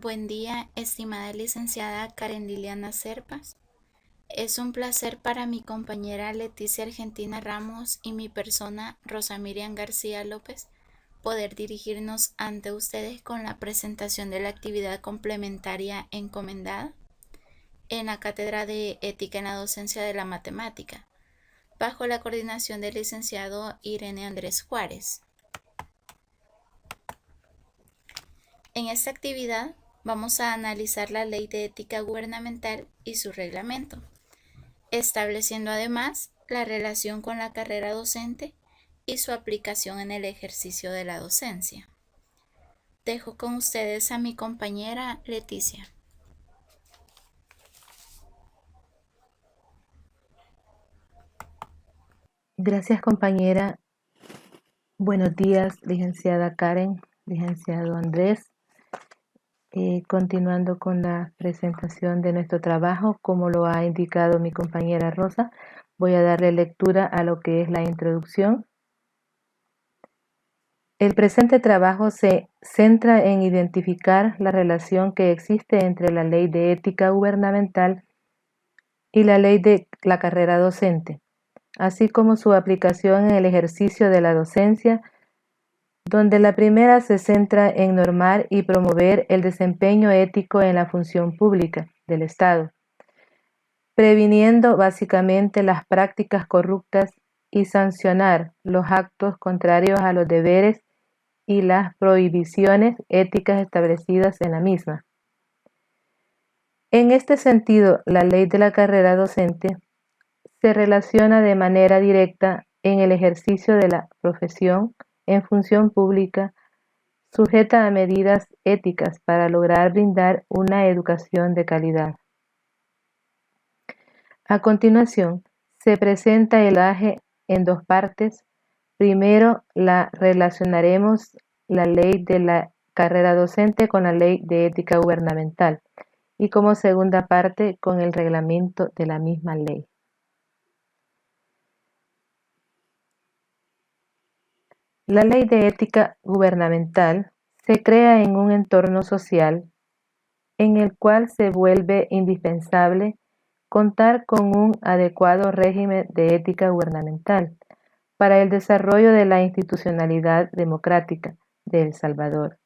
Buen día, estimada licenciada Karen Liliana Serpas. Es un placer para mi compañera Leticia Argentina Ramos y mi persona Rosa Miriam García López poder dirigirnos ante ustedes con la presentación de la actividad complementaria encomendada en la Cátedra de Ética en la Docencia de la Matemática, bajo la coordinación del licenciado Irene Andrés Juárez. En esta actividad vamos a analizar la Ley de Ética Gubernamental y su reglamento, estableciendo además la relación con la carrera docente y su aplicación en el ejercicio de la docencia. Dejo con ustedes a mi compañera Leticia. Gracias, compañera. Buenos días, licenciada Karen, licenciado Andrés. Continuando con la presentación de nuestro trabajo, como lo ha indicado mi compañera Rosa, voy a darle lectura a lo que es la introducción. El presente trabajo se centra en identificar la relación que existe entre la Ley de Ética Gubernamental y la Ley de la Carrera Docente, así como su aplicación en el ejercicio de la docencia, donde la primera se centra en normar y promover el desempeño ético en la función pública del Estado, previniendo básicamente las prácticas corruptas y sancionar los actos contrarios a los deberes y las prohibiciones éticas establecidas en la misma. En este sentido, la ley de la carrera docente se relaciona de manera directa en el ejercicio de la profesión en función pública, sujeta a medidas éticas para lograr brindar una educación de calidad. A continuación, se presenta el AGE en dos partes. Primero, la relacionaremos la ley de la carrera docente con la ley de ética gubernamental y como segunda parte con el reglamento de la misma ley. La ley de ética gubernamental se crea en un entorno social en el cual se vuelve indispensable contar con un adecuado régimen de ética gubernamental para el desarrollo de la institucionalidad democrática de El Salvador,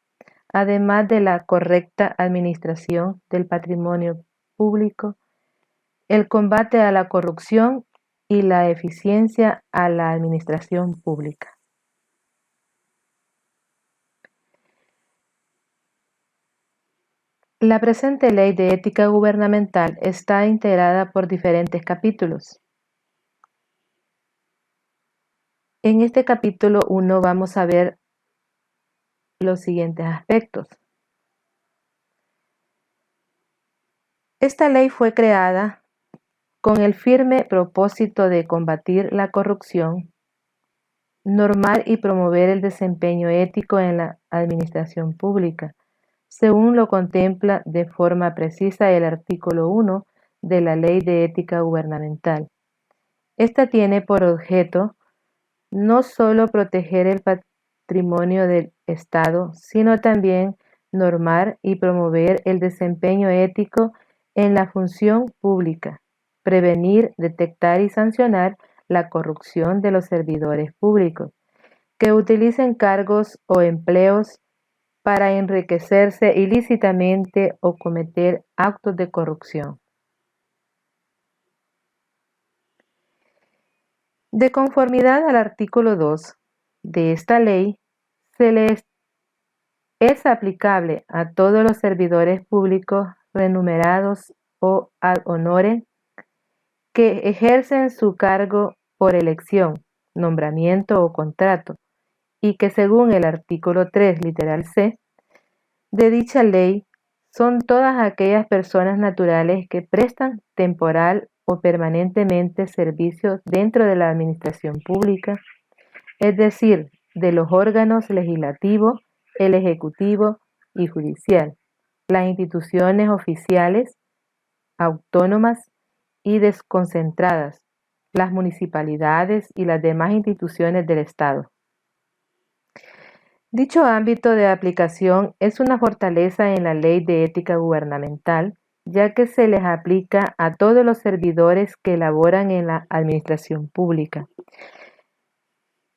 además de la correcta administración del patrimonio público, el combate a la corrupción y la eficiencia a la administración pública. La presente Ley de Ética Gubernamental está integrada por diferentes capítulos. En este capítulo 1 vamos a ver los siguientes aspectos. Esta ley fue creada con el firme propósito de combatir la corrupción, normar y promover el desempeño ético en la administración pública, según lo contempla de forma precisa el artículo 1 de la Ley de Ética Gubernamental. Esta tiene por objeto no solo proteger el patrimonio del Estado, sino también normar y promover el desempeño ético en la función pública, prevenir, detectar y sancionar la corrupción de los servidores públicos que utilicen cargos o empleos para enriquecerse ilícitamente o cometer actos de corrupción. De conformidad al artículo 2 de esta ley, es aplicable a todos los servidores públicos remunerados o ad honorem que ejercen su cargo por elección, nombramiento o contrato, y que según el artículo 3, literal C, de dicha ley, son todas aquellas personas naturales que prestan temporal o permanentemente servicios dentro de la administración pública, es decir, de los órganos legislativo, el ejecutivo y judicial, las instituciones oficiales, autónomas y desconcentradas, las municipalidades y las demás instituciones del Estado. Dicho ámbito de aplicación es una fortaleza en la Ley de Ética Gubernamental, ya que se les aplica a todos los servidores que laboran en la administración pública.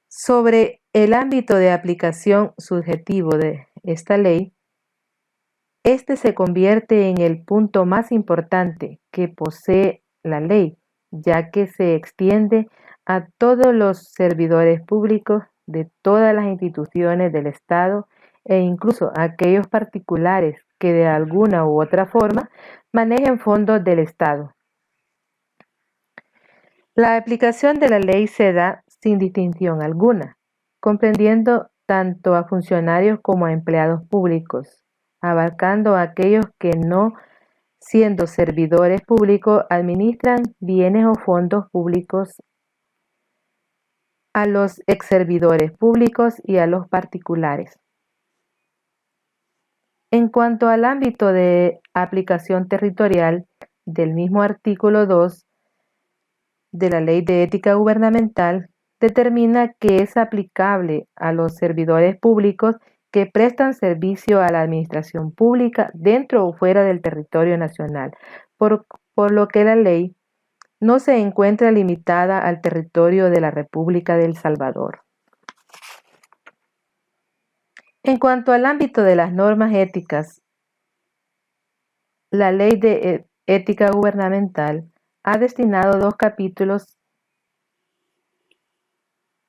Sobre el ámbito de aplicación subjetivo de esta ley, este se convierte en el punto más importante que posee la ley, ya que se extiende a todos los servidores públicos de todas las instituciones del Estado e incluso a aquellos particulares que de alguna u otra forma manejen fondos del Estado. La aplicación de la ley se da sin distinción alguna, comprendiendo tanto a funcionarios como a empleados públicos, abarcando a aquellos que no siendo servidores públicos administran bienes o fondos públicos, a los exservidores públicos y a los particulares. En cuanto al ámbito de aplicación territorial del mismo artículo 2 de la Ley de Ética Gubernamental, determina que es aplicable a los servidores públicos que prestan servicio a la administración pública dentro o fuera del territorio nacional, por lo que la ley no se encuentra limitada al territorio de la República de El Salvador. En cuanto al ámbito de las normas éticas, la Ley de Ética Gubernamental ha destinado 2 capítulos.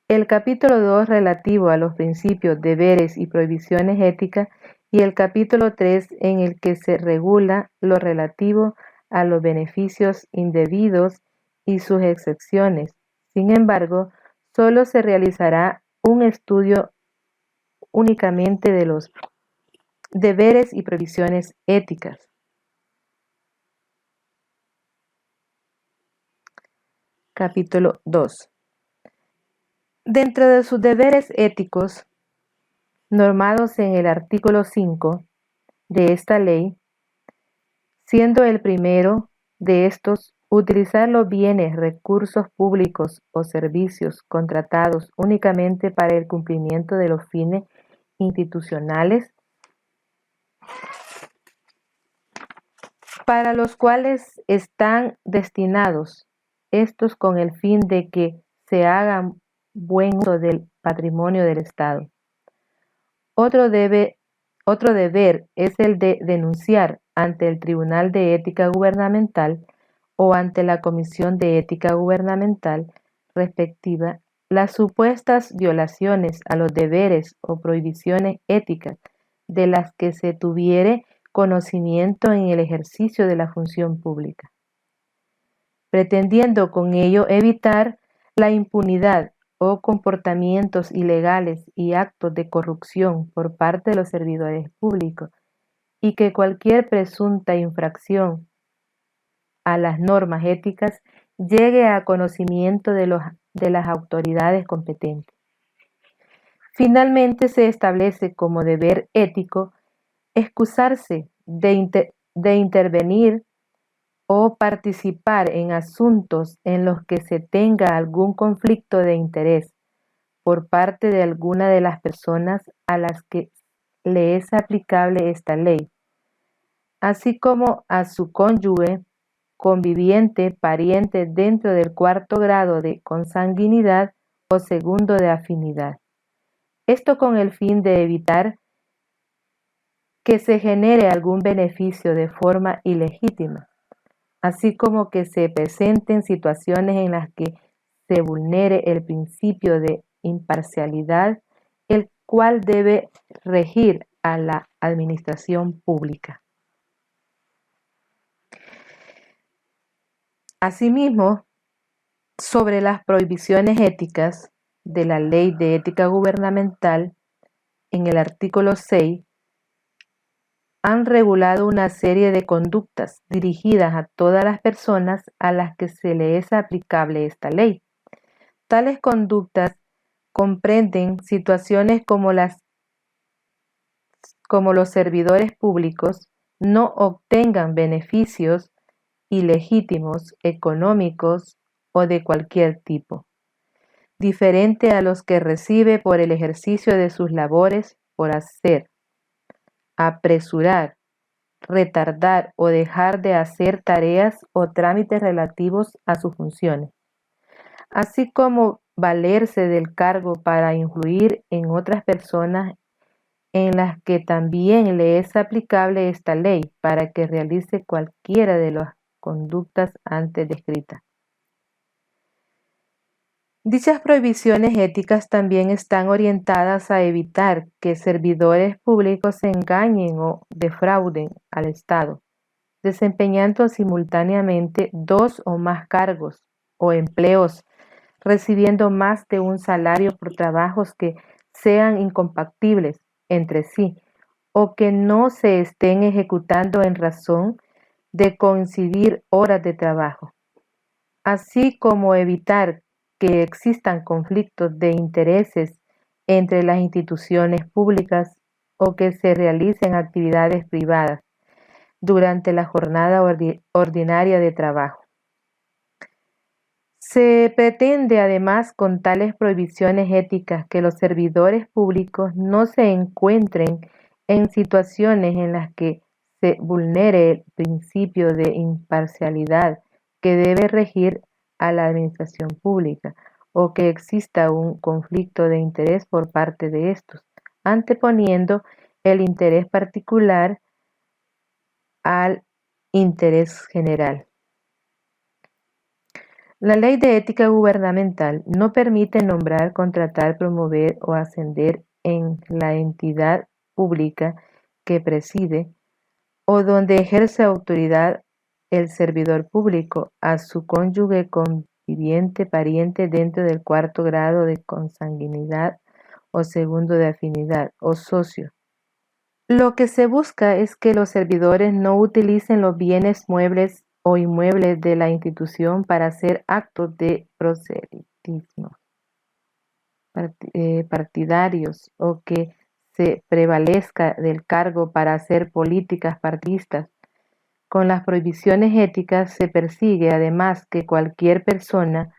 El capítulo 2 relativo a los principios, deberes y prohibiciones éticas y el capítulo 3 en el que se regula lo relativo a los beneficios indebidos y sus excepciones. Sin embargo, solo se realizará un estudio únicamente de los deberes y prohibiciones éticas. Capítulo 2. Dentro de sus deberes éticos, normados en el artículo 5 de esta ley, siendo el primero de estos utilizar los bienes, recursos públicos o servicios contratados únicamente para el cumplimiento de los fines institucionales para los cuales están destinados, estos con el fin de que se haga buen uso del patrimonio del Estado. Otro deber es el de denunciar ante el Tribunal de Ética Gubernamental o ante la Comisión de Ética Gubernamental respectiva las supuestas violaciones a los deberes o prohibiciones éticas de las que se tuviere conocimiento en el ejercicio de la función pública, pretendiendo con ello evitar la impunidad o comportamientos ilegales y actos de corrupción por parte de los servidores públicos y que cualquier presunta infracción a las normas éticas llegue a conocimiento de las autoridades competentes. Finalmente se establece como deber ético excusarse de intervenir o participar en asuntos en los que se tenga algún conflicto de interés por parte de alguna de las personas a las que le es aplicable esta ley, así como a su cónyuge, conviviente, pariente dentro del 4º grado de consanguinidad o 2º de afinidad. Esto con el fin de evitar que se genere algún beneficio de forma ilegítima, así como que se presenten situaciones en las que se vulnere el principio de imparcialidad, el cual debe regir a la administración pública. Asimismo, sobre las prohibiciones éticas de la Ley de Ética Gubernamental, en el artículo 6, han regulado una serie de conductas dirigidas a todas las personas a las que se le es aplicable esta ley. Tales conductas comprenden situaciones como los servidores públicos no obtengan beneficios ilegítimos, económicos o de cualquier tipo. diferente a los que recibe por el ejercicio de sus labores por hacer, apresurar, retardar o dejar de hacer tareas o trámites relativos a sus funciones, así como valerse del cargo para influir en otras personas en las que también le es aplicable esta ley para que realice cualquiera de las conductas antes descritas. Dichas prohibiciones éticas también están orientadas a evitar que servidores públicos engañen o defrauden al Estado, desempeñando simultáneamente dos o más cargos o empleos, recibiendo más de un salario por trabajos que sean incompatibles entre sí o que no se estén ejecutando en razón de coincidir horas de trabajo, así como evitar que existan conflictos de intereses entre las instituciones públicas o que se realicen actividades privadas durante la jornada ordinaria de trabajo. Se pretende además con tales prohibiciones éticas que los servidores públicos no se encuentren en situaciones en las que se vulnere el principio de imparcialidad que debe regir a la administración pública o que exista un conflicto de interés por parte de estos, anteponiendo el interés particular al interés general. La Ley de Ética Gubernamental no permite nombrar, contratar, promover o ascender en la entidad pública que preside o donde ejerce autoridad el servidor público a su cónyuge, conviviente, pariente dentro del cuarto grado de consanguinidad o segundo de afinidad o socio. Lo que se busca es que los servidores no utilicen los bienes muebles o inmuebles de la institución para hacer actos de proselitismo partidarios o que se prevalezca del cargo para hacer políticas partidistas. Con las prohibiciones éticas se persigue además que cualquier persona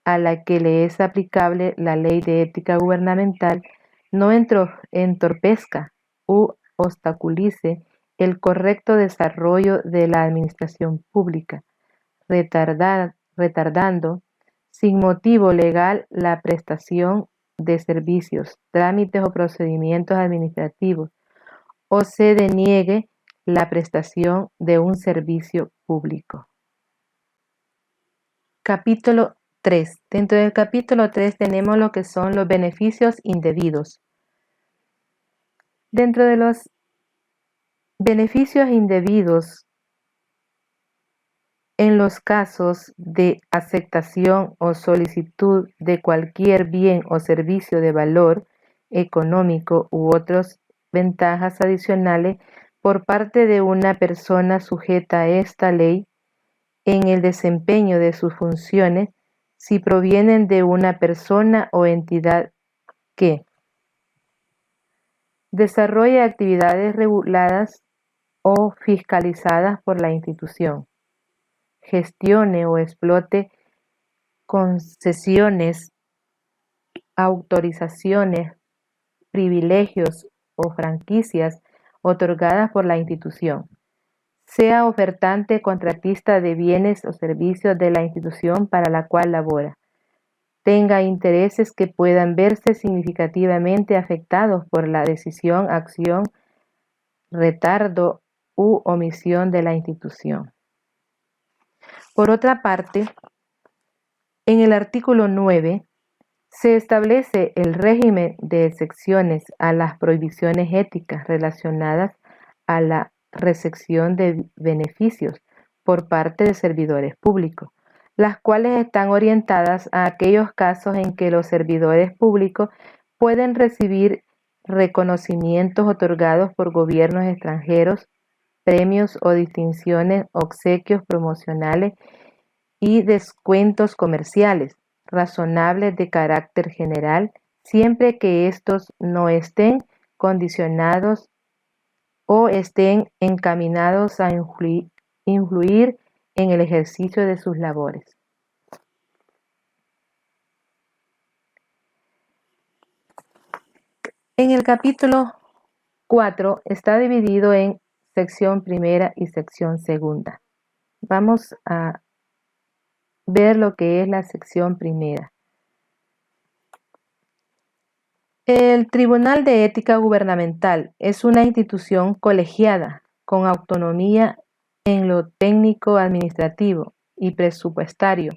a la que le es aplicable la ley de ética gubernamental no entorpezca u obstaculice el correcto desarrollo de la administración pública, retardando sin motivo legal la prestación de servicios, trámites o procedimientos administrativos, o se deniegue la prestación de un servicio público. Capítulo 3. Dentro del capítulo 3 tenemos lo que son los beneficios indebidos. Dentro de los beneficios indebidos, en los casos de aceptación o solicitud de cualquier bien o servicio de valor económico u otras ventajas adicionales por parte de una persona sujeta a esta ley en el desempeño de sus funciones, si provienen de una persona o entidad que desarrolle actividades reguladas o fiscalizadas por la institución, gestione o explote concesiones, autorizaciones, privilegios o franquicias otorgadas por la institución, sea ofertante contratista de bienes o servicios de la institución para la cual labora, tenga intereses que puedan verse significativamente afectados por la decisión, acción, retardo u omisión de la institución. Por otra parte, en el artículo 9 se establece el régimen de excepciones a las prohibiciones éticas relacionadas a la recepción de beneficios por parte de servidores públicos, las cuales están orientadas a aquellos casos en que los servidores públicos pueden recibir reconocimientos otorgados por gobiernos extranjeros, premios o distinciones, obsequios promocionales y descuentos comerciales razonables de carácter general, siempre que estos no estén condicionados o estén encaminados a influir en el ejercicio de sus labores. En el capítulo 4 está dividido en sección primera y sección segunda. Vamos a ver lo que es la sección primera. El Tribunal de Ética Gubernamental es una institución colegiada con autonomía en lo técnico, administrativo y presupuestario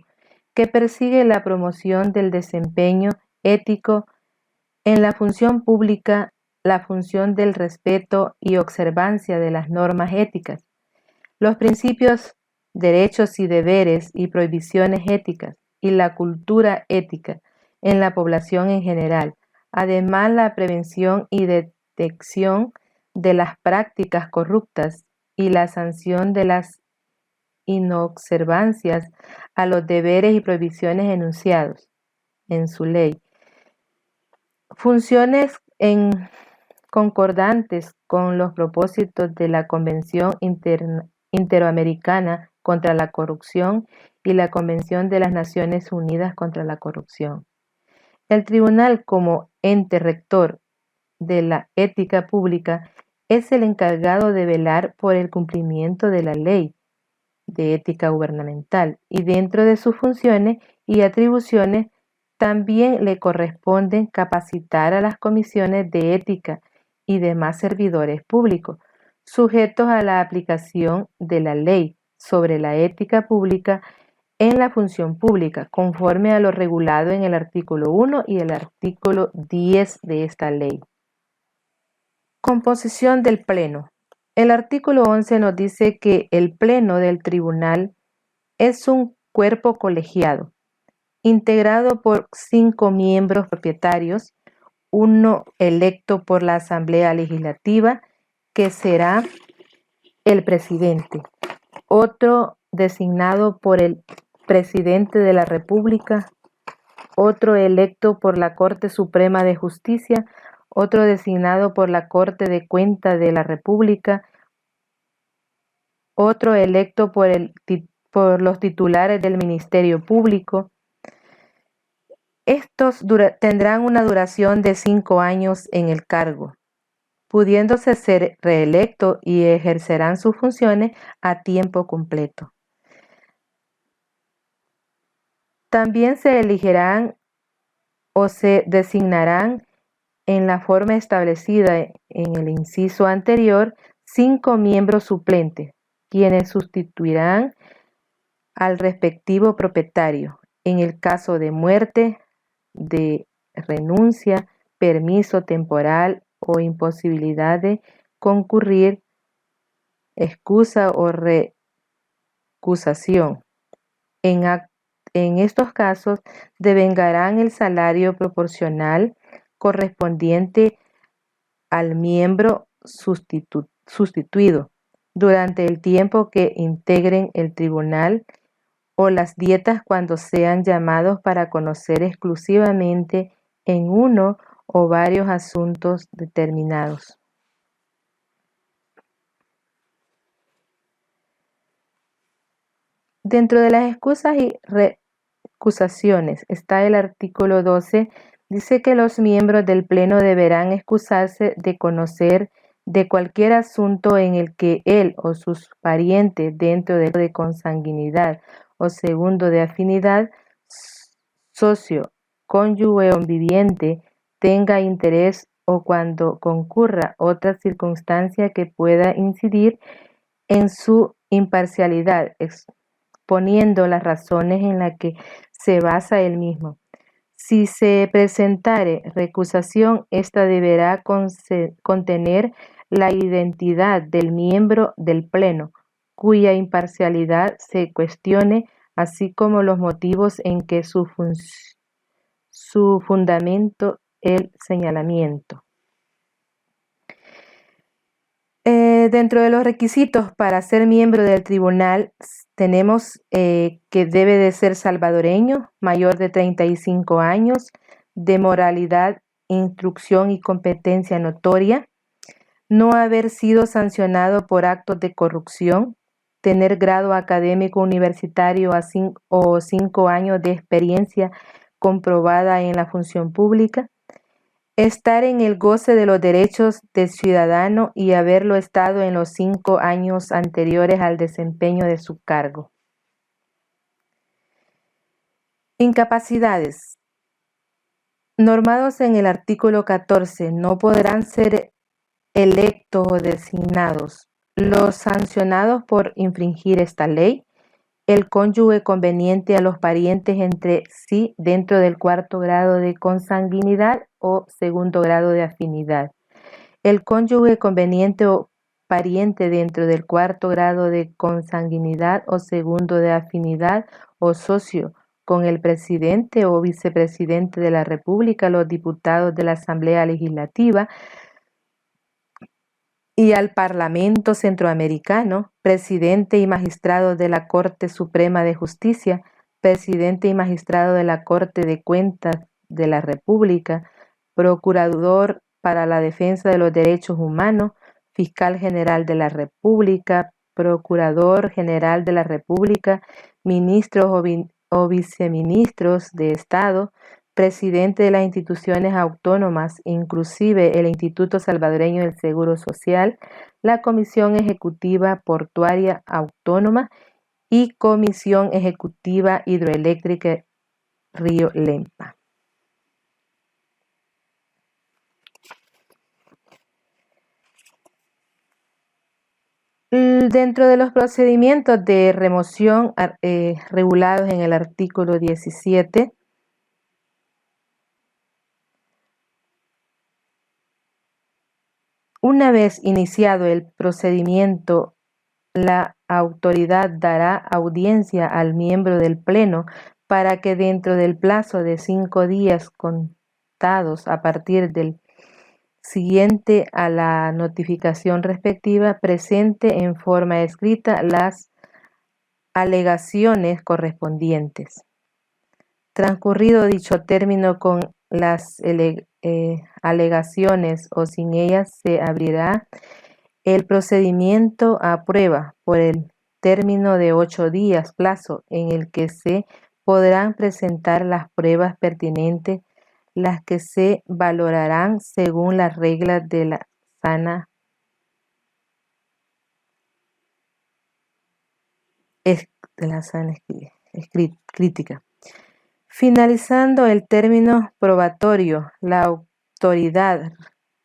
que persigue la promoción del desempeño ético en la función pública, la función del respeto y observancia de las normas éticas, los principios, derechos y deberes y prohibiciones éticas y la cultura ética en la población en general. Además, la prevención y detección de las prácticas corruptas y la sanción de las inobservancias a los deberes y prohibiciones enunciados en su ley. Funciones concordantes con los propósitos de la Convención Interamericana contra la Corrupción y la Convención de las Naciones Unidas contra la Corrupción. El tribunal, como ente rector de la ética pública, es el encargado de velar por el cumplimiento de la ley de ética gubernamental y dentro de sus funciones y atribuciones también le corresponde capacitar a las comisiones de ética y demás servidores públicos sujetos a la aplicación de la ley sobre la ética pública en la función pública, conforme a lo regulado en el artículo 1 y el artículo 10 de esta ley. Composición del Pleno. El artículo 11 nos dice que el Pleno del Tribunal es un cuerpo colegiado, integrado por 5 miembros propietarios, uno electo por la Asamblea Legislativa, que será el presidente, otro designado por el presidente de la República, otro electo por la Corte Suprema de Justicia, otro designado por la Corte de Cuentas de la República, otro electo por los titulares del Ministerio Público. Estos tendrán una duración de 5 años en el cargo, pudiéndose ser reelecto y ejercerán sus funciones a tiempo completo. También se elegirán o se designarán en la forma establecida en el inciso anterior 5 miembros suplentes, quienes sustituirán al respectivo propietario en el caso de muerte, de renuncia, permiso temporal o imposibilidad de concurrir, excusa o recusación. En estos casos devengarán el salario proporcional correspondiente al miembro sustituido durante el tiempo que integren el tribunal o las dietas cuando sean llamados para conocer exclusivamente en uno o varios asuntos determinados. Dentro de las excusas y recusaciones está el artículo 12, dice que los miembros del Pleno deberán excusarse de conocer de cualquier asunto en el que él o sus parientes dentro de consanguinidad o segundo de afinidad, socio, cónyuge o viviente, tenga interés o cuando concurra otra circunstancia que pueda incidir en su imparcialidad, exponiendo las razones en las que se basa el mismo. Si se presentare recusación, ésta deberá contener la identidad del miembro del Pleno, cuya imparcialidad se cuestione, así como los motivos en que su fundamento el señalamiento. Dentro de los requisitos para ser miembro del tribunal tenemos que debe de ser salvadoreño, mayor de 35 años, de moralidad, instrucción y competencia notoria, no haber sido sancionado por actos de corrupción, tener grado académico universitario o 5 años de experiencia comprobada en la función pública, estar en el goce de los derechos de ciudadano y haberlo estado en los 5 años anteriores al desempeño de su cargo. Incapacidades. Normados en el artículo 14, no podrán ser electos o designados los sancionados por infringir esta ley, el cónyuge conveniente a los parientes entre sí dentro del 4º grado de consanguinidad o 2º grado de afinidad, el cónyuge conveniente o pariente dentro del 4º grado de consanguinidad o 2º de afinidad o socio con el presidente o vicepresidente de la República, los diputados de la Asamblea Legislativa y al Parlamento Centroamericano, presidente y magistrado de la Corte Suprema de Justicia, presidente y magistrado de la Corte de Cuentas de la República, procurador para la defensa de los derechos humanos, fiscal general de la República, procurador general de la República, ministros o viceministros de Estado, presidente de las instituciones autónomas, inclusive el Instituto Salvadoreño del Seguro Social, la Comisión Ejecutiva Portuaria Autónoma y Comisión Ejecutiva Hidroeléctrica Río Lempa. Dentro de los procedimientos de remoción regulados en el artículo 17, una vez iniciado el procedimiento, la autoridad dará audiencia al miembro del Pleno para que dentro del plazo de 5 días contados a partir del siguiente a la notificación respectiva, presente en forma escrita las alegaciones correspondientes. Transcurrido dicho término con las alegaciones o sin ellas, se abrirá el procedimiento a prueba por el término de 8 días, plazo en el que se podrán presentar las pruebas pertinentes, las que se valorarán según las reglas de la sana crítica. Finalizando el término probatorio, la autoridad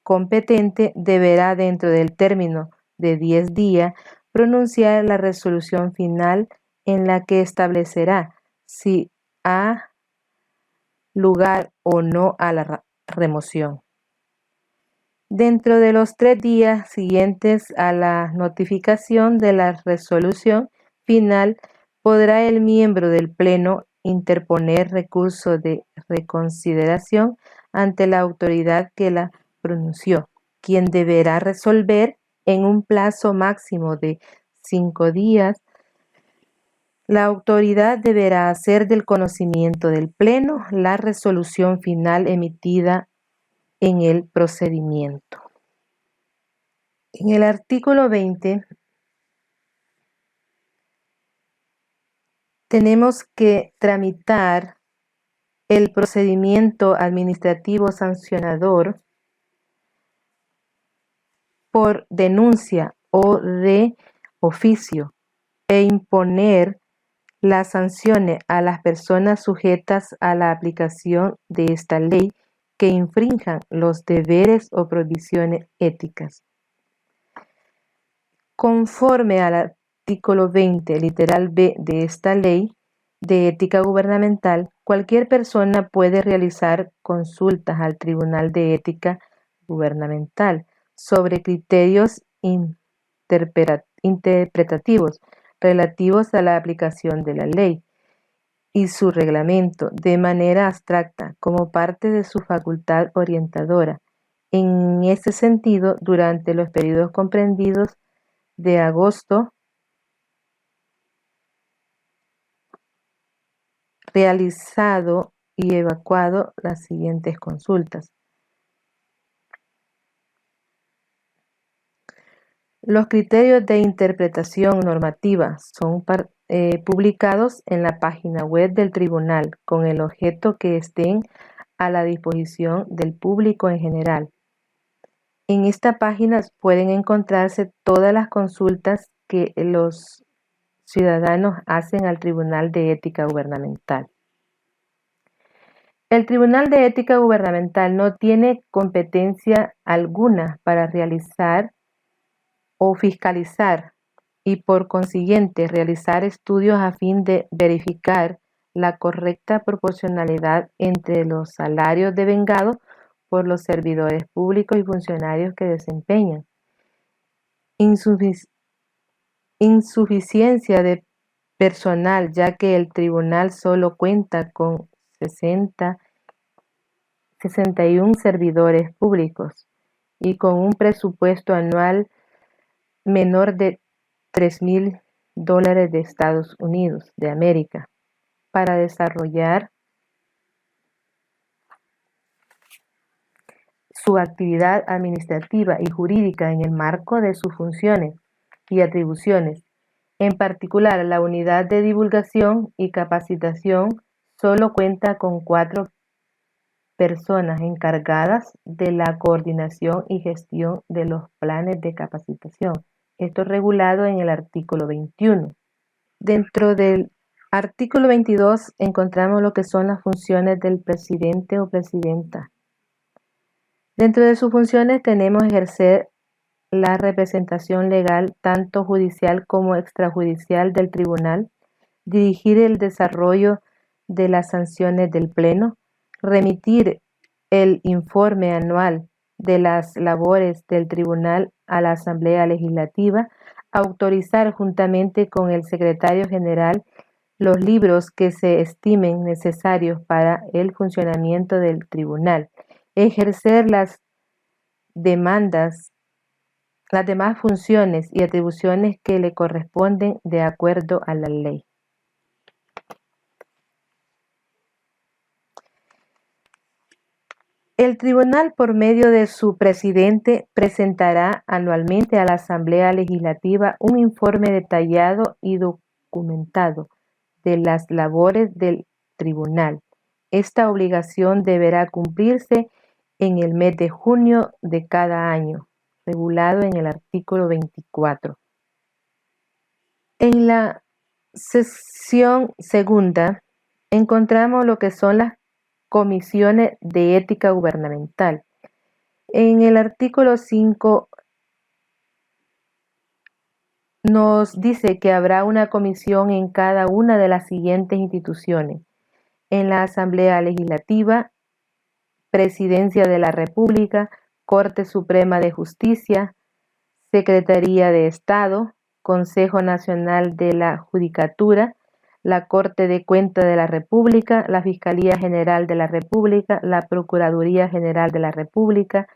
competente deberá, dentro del término de 10 días, pronunciar la resolución final en la que establecerá si ha lugar o no a la remoción. Dentro de los 3 días siguientes a la notificación de la resolución final, podrá el miembro del Pleno interponer recurso de reconsideración ante la autoridad que la pronunció, quien deberá resolver en un plazo máximo de 5 días. La autoridad deberá hacer del conocimiento del Pleno la resolución final emitida en el procedimiento. En el artículo 20 tenemos que tramitar el procedimiento administrativo sancionador por denuncia o de oficio e imponer las sanciones a las personas sujetas a la aplicación de esta ley que infrinjan los deberes o prohibiciones éticas. Conforme al artículo 20, literal B de esta ley de ética gubernamental, cualquier persona puede realizar consultas al Tribunal de Ética Gubernamental sobre criterios interpretativos relativos a la aplicación de la ley y su reglamento de manera abstracta como parte de su facultad orientadora. En este sentido, durante los periodos comprendidos de agosto, realizado y evacuado las siguientes consultas. Los criterios de interpretación normativa son publicados en la página web del tribunal con el objeto que estén a la disposición del público en general. En esta página pueden encontrarse todas las consultas que los ciudadanos hacen al Tribunal de Ética Gubernamental. El Tribunal de Ética Gubernamental no tiene competencia alguna para realizar o fiscalizar y por consiguiente realizar estudios a fin de verificar la correcta proporcionalidad entre los salarios devengados por los servidores públicos y funcionarios que desempeñan. Insuficiencia de personal, ya que el tribunal solo cuenta con 61 servidores públicos y con un presupuesto anual menor de $3,000 de Estados Unidos de América para desarrollar su actividad administrativa y jurídica en el marco de sus funciones y atribuciones. En particular, la unidad de divulgación y capacitación solo cuenta con 4 personas encargadas de la coordinación y gestión de los planes de capacitación. Esto es regulado en el artículo 21. Dentro del artículo 22 encontramos lo que son las funciones del presidente o presidenta. Dentro de sus funciones tenemos ejercer la representación legal, tanto judicial como extrajudicial del tribunal, dirigir el desarrollo de las sanciones del Pleno, remitir el informe anual de las labores del tribunal a la Asamblea Legislativa, autorizar juntamente con el secretario general los libros que se estimen necesarios para el funcionamiento del tribunal, ejercer las demás funciones y atribuciones que le corresponden de acuerdo a la ley. El tribunal, por medio de su presidente, presentará anualmente a la Asamblea Legislativa un informe detallado y documentado de las labores del tribunal. Esta obligación deberá cumplirse en el mes de junio de cada año, regulado en el artículo 24. En la sección segunda encontramos lo que son las comisiones de ética gubernamental. En el artículo 5 nos dice que habrá una comisión en cada una de las siguientes instituciones: en la Asamblea Legislativa, Presidencia de la República, Corte Suprema de Justicia, Secretaría de Estado, Consejo Nacional de la Judicatura, la Corte de Cuentas de la República, la Fiscalía General de la República, la Procuraduría General de la República,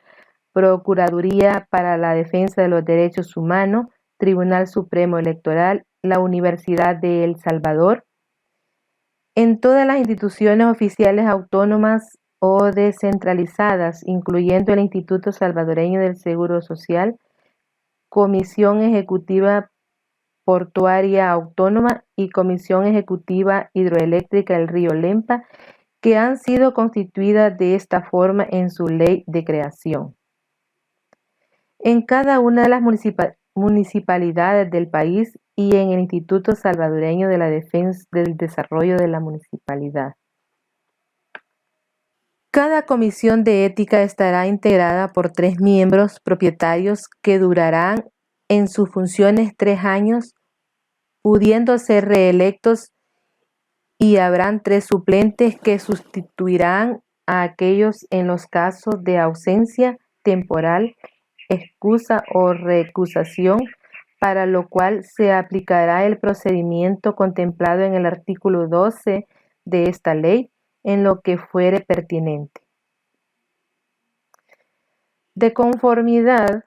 Procuraduría para la Defensa de los Derechos Humanos, Tribunal Supremo Electoral, la Universidad de El Salvador. En todas las instituciones oficiales autónomas o descentralizadas, incluyendo el Instituto Salvadoreño del Seguro Social, Comisión Ejecutiva Portuaria Autónoma y Comisión Ejecutiva Hidroeléctrica del Río Lempa, que han sido constituidas de esta forma en su ley de creación. En cada una de las municipalidades del país y en el Instituto Salvadoreño de la Defensa del Desarrollo de la Municipalidad. Cada comisión de ética estará integrada por 3 miembros propietarios que durarán en sus funciones 3 años, pudiendo ser reelectos, y habrán 3 suplentes que sustituirán a aquellos en los casos de ausencia temporal, excusa o recusación, para lo cual se aplicará el procedimiento contemplado en el artículo 12 de esta ley, en lo que fuere pertinente. De conformidad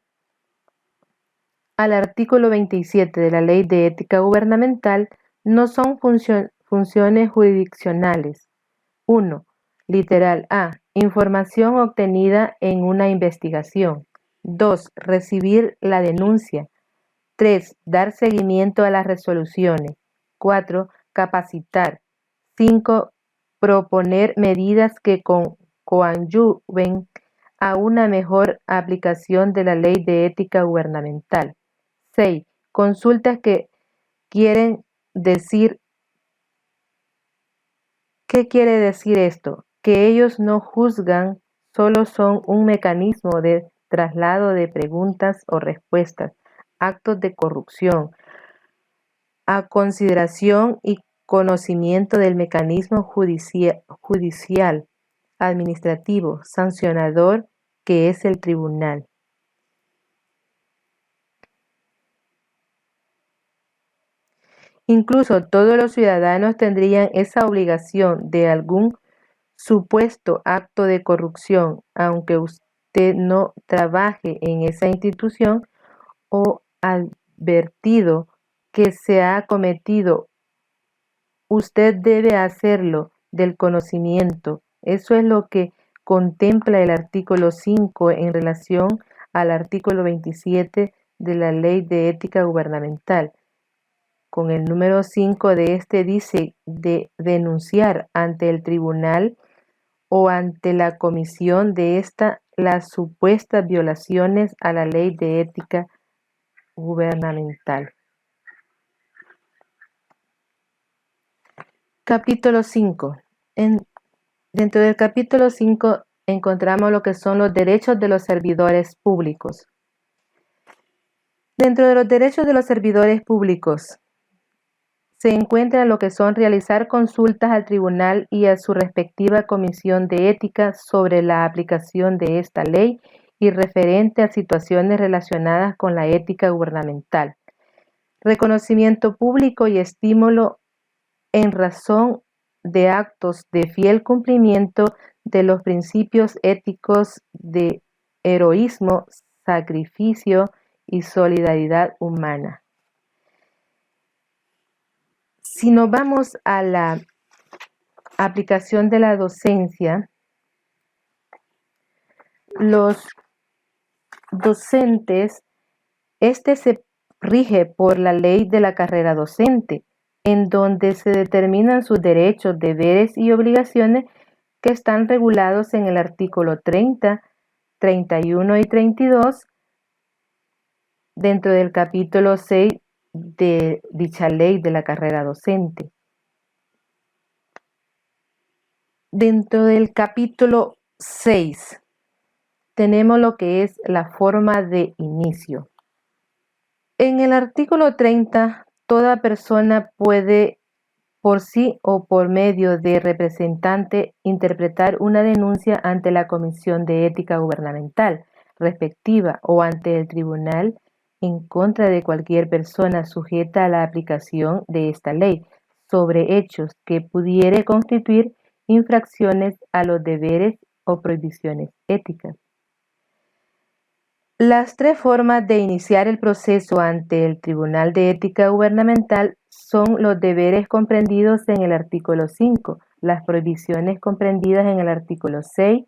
al artículo 27 de la Ley de Ética Gubernamental, no son funciones jurisdiccionales. 1. Literal A. Información obtenida en una investigación. 2. Recibir la denuncia. 3. Dar seguimiento a las resoluciones. 4. Capacitar. 5. Proponer medidas que con coadyuven a una mejor aplicación de la Ley de Ética Gubernamental. 6. Consultas que quieren decir. ¿Qué quiere decir esto? Que ellos no juzgan, solo son un mecanismo de traslado de preguntas o respuestas, actos de corrupción, a consideración y conocimiento del mecanismo judicial, administrativo, sancionador, que es el tribunal. Incluso todos los ciudadanos tendrían esa obligación de algún supuesto acto de corrupción, aunque usted no trabaje en esa institución o advertido que se ha cometido, usted debe hacerlo del conocimiento. Eso es lo que contempla el artículo 5 en relación al artículo 27 de la Ley de Ética Gubernamental. Con el número 5 de este dice de denunciar ante el tribunal o ante la comisión de esta las supuestas violaciones a la Ley de Ética Gubernamental. Capítulo 5. Dentro del capítulo 5 encontramos lo que son los derechos de los servidores públicos. Dentro de los derechos de los servidores públicos se encuentra lo que son realizar consultas al tribunal y a su respectiva comisión de ética sobre la aplicación de esta ley y referente a situaciones relacionadas con la ética gubernamental. Reconocimiento público y estímulo en razón de actos de fiel cumplimiento de los principios éticos de heroísmo, sacrificio y solidaridad humana. Si nos vamos a la aplicación de la docencia, los docentes, se rige por la ley de la carrera docente, en donde se determinan sus derechos, deberes y obligaciones que están regulados en el artículo 30, 31 y 32 dentro del capítulo 6 de dicha ley de la carrera docente. Dentro del capítulo 6 tenemos lo que es la forma de inicio. En el artículo 30, toda persona puede por sí o por medio de representante interpretar una denuncia ante la Comisión de Ética Gubernamental respectiva o ante el tribunal en contra de cualquier persona sujeta a la aplicación de esta ley sobre hechos que pudiere constituir infracciones a los deberes o prohibiciones éticas. Las tres formas de iniciar el proceso ante el Tribunal de Ética Gubernamental son los deberes comprendidos en el artículo 5, las prohibiciones comprendidas en el artículo 6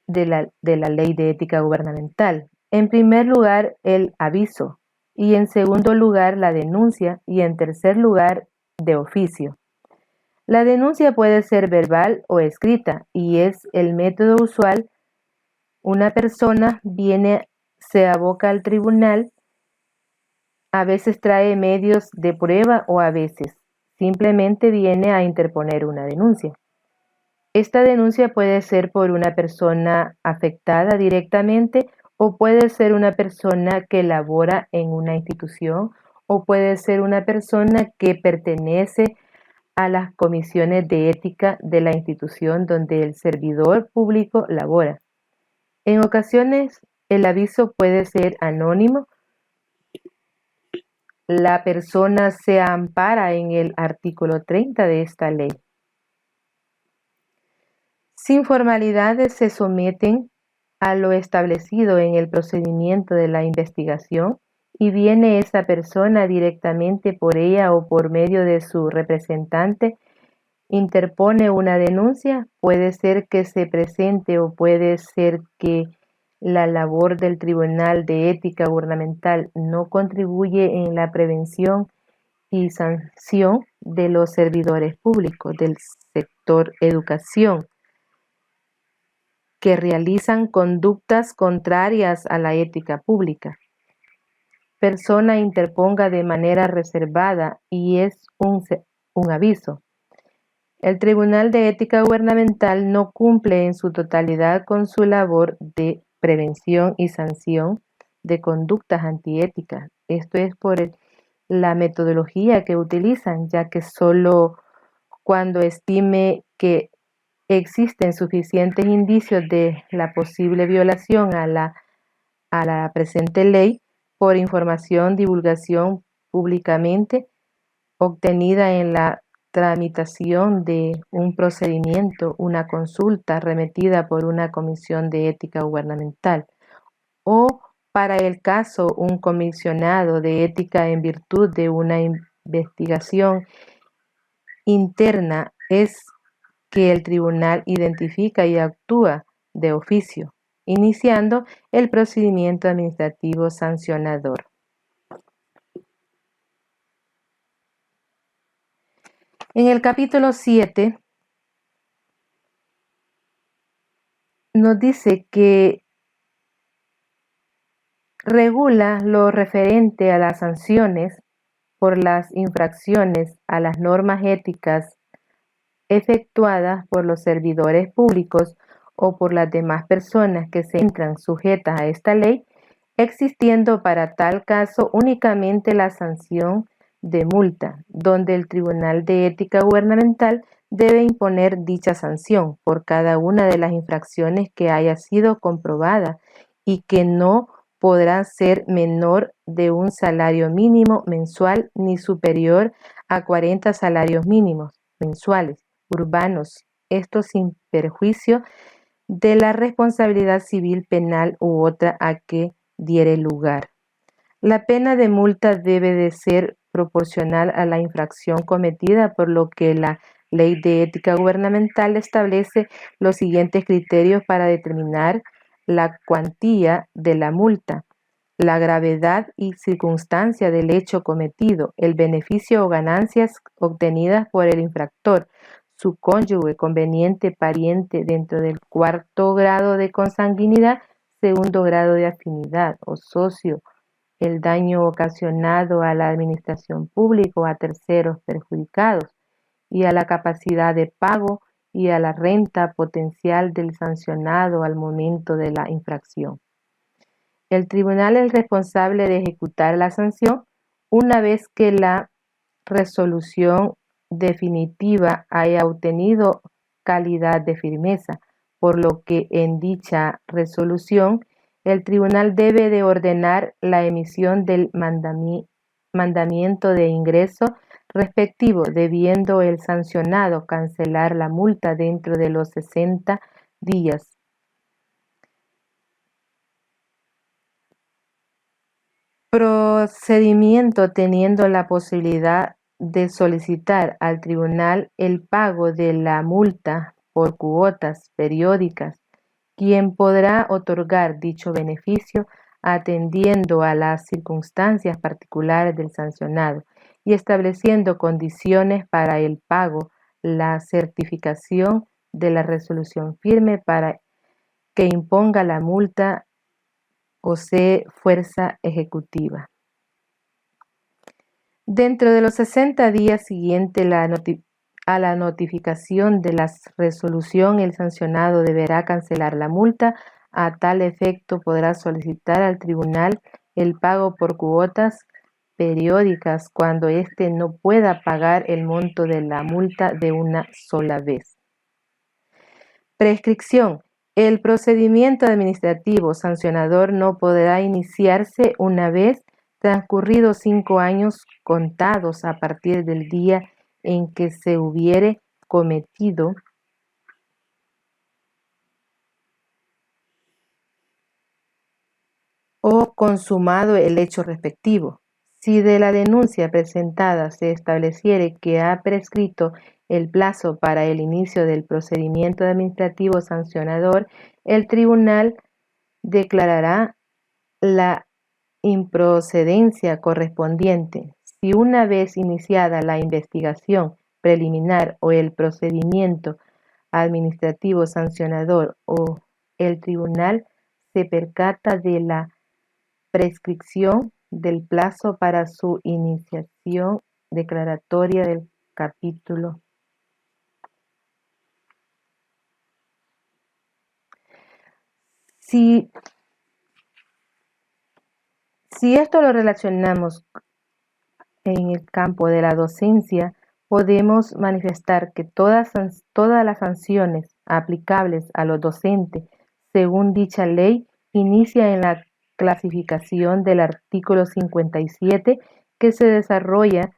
de la Ley de Ética Gubernamental. En primer lugar, el aviso, y en segundo lugar, la denuncia, y en tercer lugar, de oficio. La denuncia puede ser verbal o escrita, y es el método usual. Una persona se aboca al tribunal, a veces trae medios de prueba o a veces simplemente viene a interponer una denuncia. Esta denuncia puede ser por una persona afectada directamente o puede ser una persona que labora en una institución o puede ser una persona que pertenece a las comisiones de ética de la institución donde el servidor público labora. En ocasiones, el aviso puede ser anónimo. La persona se ampara en el artículo 30 de esta ley. Sin formalidades se someten a lo establecido en el procedimiento de la investigación y viene esa persona directamente por ella o por medio de su representante, interpone una denuncia, puede ser que se presente o puede ser que la labor del Tribunal de Ética Gubernamental no contribuye en la prevención y sanción de los servidores públicos del sector educación. que realizan conductas contrarias a la ética pública. Persona interponga de manera reservada y es un aviso. El Tribunal de Ética Gubernamental no cumple en su totalidad con su labor de prevención y sanción de conductas antiéticas. Esto es por la metodología que utilizan, ya que solo cuando estime que existen suficientes indicios de la posible violación a la presente ley por información, divulgación públicamente obtenida en la tramitación de un procedimiento, una consulta remitida por una comisión de ética gubernamental, o para el caso un comisionado de ética en virtud de una investigación interna, es que el tribunal identifica y actúa de oficio, iniciando el procedimiento administrativo sancionador. En el capítulo 7 nos dice que regula lo referente a las sanciones por las infracciones a las normas éticas efectuadas por los servidores públicos o por las demás personas que se encuentran sujetas a esta ley, existiendo para tal caso únicamente la sanción de multa, donde el Tribunal de Ética Gubernamental debe imponer dicha sanción por cada una de las infracciones que haya sido comprobada y que no podrá ser menor de un salario mínimo mensual ni superior a 40 salarios mínimos mensuales urbanos, esto sin perjuicio de la responsabilidad civil, penal u otra a que diere lugar. La pena de multa debe de ser proporcional a la infracción cometida, por lo que la Ley de Ética Gubernamental establece los siguientes criterios para determinar la cuantía de la multa: la gravedad y circunstancia del hecho cometido, el beneficio o ganancias obtenidas por el infractor, su cónyuge, conveniente, pariente dentro del 4º grado de consanguinidad, 2º grado de afinidad o socio, el daño ocasionado a la administración pública o a terceros perjudicados, y a la capacidad de pago y a la renta potencial del sancionado al momento de la infracción. El tribunal es responsable de ejecutar la sanción una vez que la resolución definitiva haya obtenido calidad de firmeza, por lo que en dicha resolución el tribunal debe de ordenar la emisión del mandamiento de ingreso respectivo, debiendo el sancionado cancelar la multa dentro de los 60 días. Procedimiento teniendo la posibilidad de solicitar al tribunal el pago de la multa por cuotas periódicas, quien podrá otorgar dicho beneficio atendiendo a las circunstancias particulares del sancionado y estableciendo condiciones para el pago, la certificación de la resolución firme para que imponga la multa o sea fuerza ejecutiva. Dentro de los 60 días siguientes a la notificación de la resolución, el sancionado deberá cancelar la multa. A tal efecto, podrá solicitar al tribunal el pago por cuotas periódicas cuando éste no pueda pagar el monto de la multa de una sola vez. Prescripción. El procedimiento administrativo sancionador no podrá iniciarse una vez transcurridos 5 años contados a partir del día en que se hubiere cometido o consumado el hecho respectivo. Si de la denuncia presentada se estableciere que ha prescrito el plazo para el inicio del procedimiento administrativo sancionador, el tribunal declarará la improcedencia correspondiente. Si una vez iniciada la investigación preliminar o el procedimiento administrativo sancionador o el tribunal se percata de la prescripción del plazo para su iniciación declaratoria del capítulo. Si esto lo relacionamos en el campo de la docencia, podemos manifestar que todas las sanciones aplicables a los docentes según dicha ley inicia en la clasificación del artículo 57 que se desarrolla